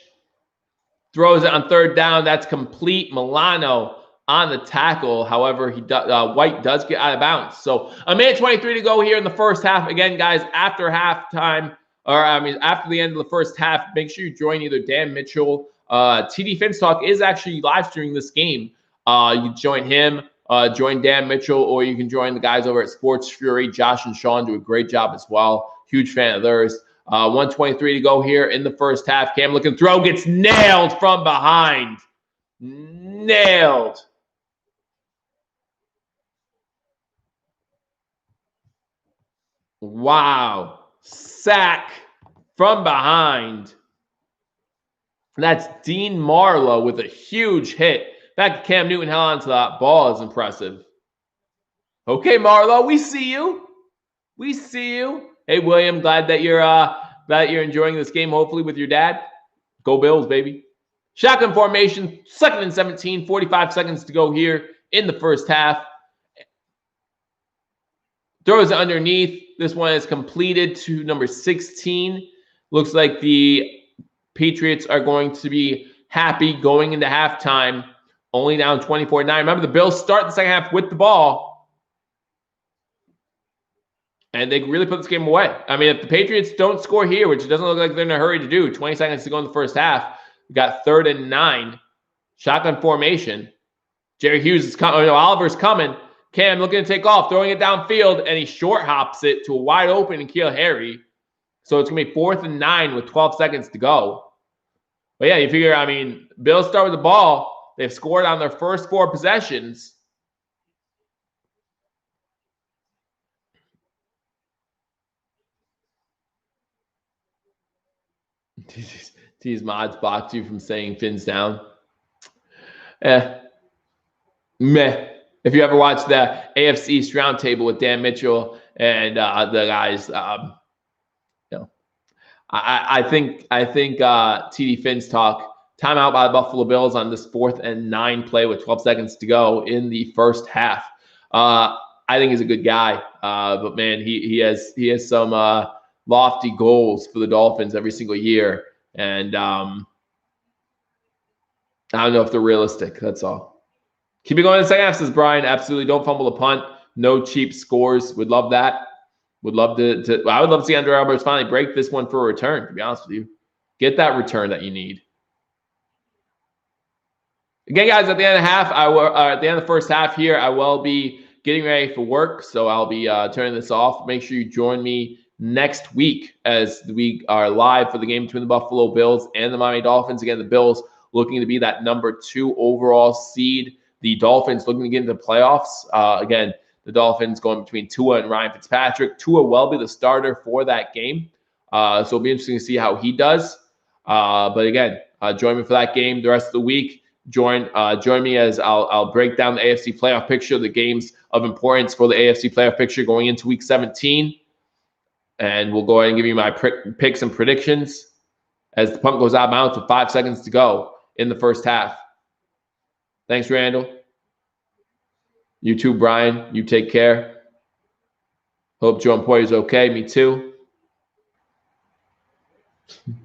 Throws it on 3rd down. That's complete. Milano on the tackle. However, White does get out of bounds. So a minute 23 to go here in the first half. Again, guys, after halftime, after the end of the first half, make sure you join either Dan Mitchell. TD Finstock is actually live streaming this game. You join him, join Dan Mitchell, or you can join the guys over at Sports Fury. Josh and Sean do a great job as well. Huge fan of theirs. 1:23 to go here in the first half. Cam looking throw, gets nailed from behind. Nailed. Wow. Sack from behind. That's Dean Marlowe with a huge hit. In fact, Cam Newton held on to that ball is impressive. Okay, Marlowe, we see you. We see you. Hey, William, glad that you're enjoying this game, hopefully, with your dad. Go Bills, baby. Shotgun formation, 2nd and 17, 45 seconds to go here in the first half. Throws it underneath. This one is completed to number 16. Looks like the Patriots are going to be happy going into halftime. Only down 24-9. Remember, the Bills start the second half with the ball. And they really put this game away. I mean, if the Patriots don't score here, which it doesn't look like they're in a hurry to do, 20 seconds to go in the first half, we got 3rd and 9. Shotgun formation. Jerry Hughes is coming. Oliver's coming. Cam looking to take off, throwing it downfield, and he short hops it to a wide open N'Keal Harry. So it's going to be 4th and 9 with 12 seconds to go. But yeah, you figure, Bills start with the ball. They've scored on their first 4 possessions. These mods blocked you from saying fins down. Meh. If you ever watched the AFC East roundtable with Dan Mitchell and the guys, I think TD Fins talk timeout by the Buffalo Bills on this 4th and 9 play with 12 seconds to go in the first half. I think he's a good guy, but man, he has some lofty goals for the Dolphins every single year, and I don't know if they're realistic. That's all. Keep it going in the second half, says Brian. Absolutely, don't fumble the punt. No cheap scores. Would love that. Would love to I would love to see Andre Alberts finally break this one for a return, to be honest with you. Get that return that you need. Again, guys, at the end of the first half here, I will be getting ready for work, so I'll be turning this off. Make sure you join me next week as we are live for the game between the Buffalo Bills and the Miami Dolphins. Again, the Bills looking to be that number 2 overall seed. The Dolphins looking to get into the playoffs. Again, the Dolphins going between Tua and Ryan Fitzpatrick. Tua will be the starter for that game. So it'll be interesting to see how he does. But again, join me for that game the rest of the week. Join me as I'll break down the AFC playoff picture, the games of importance for the AFC playoff picture going into week 17. And we'll go ahead and give you my picks and predictions as the punt goes out of bounds with 5 seconds to go in the first half. Thanks, Randall. You too, Brian. You take care. Hope Joe Poyer's okay. Me too.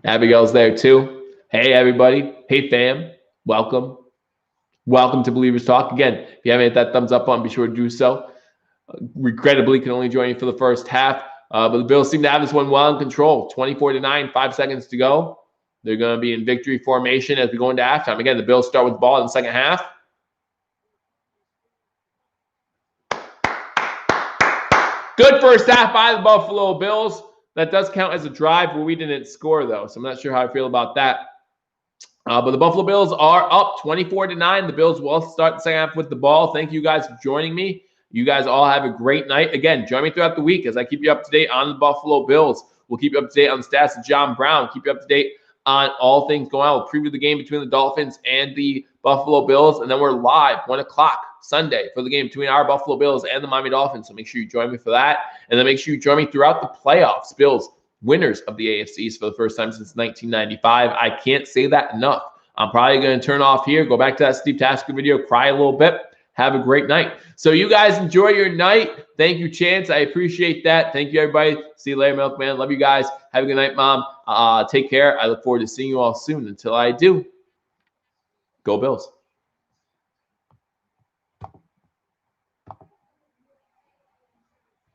Abigail's there too. Hey, everybody. Hey, fam. welcome. Welcome to Billievers Talk. Again, if you haven't hit that thumbs up button, be sure to do so. Regrettably, can only join you for the first half. But the Bills seem to have this one well in control. 24-9, 5 seconds to go. They're going to be in victory formation as we go into halftime. Again, the Bills start with the ball in the second half. Good first half by the Buffalo Bills. That does count as a drive where we didn't score, though. So I'm not sure how I feel about that. But the Buffalo Bills are up 24-9. The Bills will start the second half with the ball. Thank you guys for joining me. You guys all have a great night. Again, join me throughout the week as I keep you up to date on the Buffalo Bills. We'll keep you up to date on the stats of John Brown. Keep you up to date on all things going on. We'll preview the game between the Dolphins and the Buffalo Bills. And then we're live 1 o'clock Sunday for the game between our Buffalo Bills and the Miami Dolphins. So make sure you join me for that. And then make sure you join me throughout the playoffs. Bills, winners of the AFC East for the first time since 1995. I can't say that enough. I'm probably going to turn off here, go back to that Steve Tasker video, cry a little bit. Have a great night. So you guys enjoy your night. Thank you, Chance. I appreciate that. Thank you, everybody. See you later, Milkman. Love you guys. Have a good night, Mom. Take care. I look forward to seeing you all soon. Until I do, go Bills.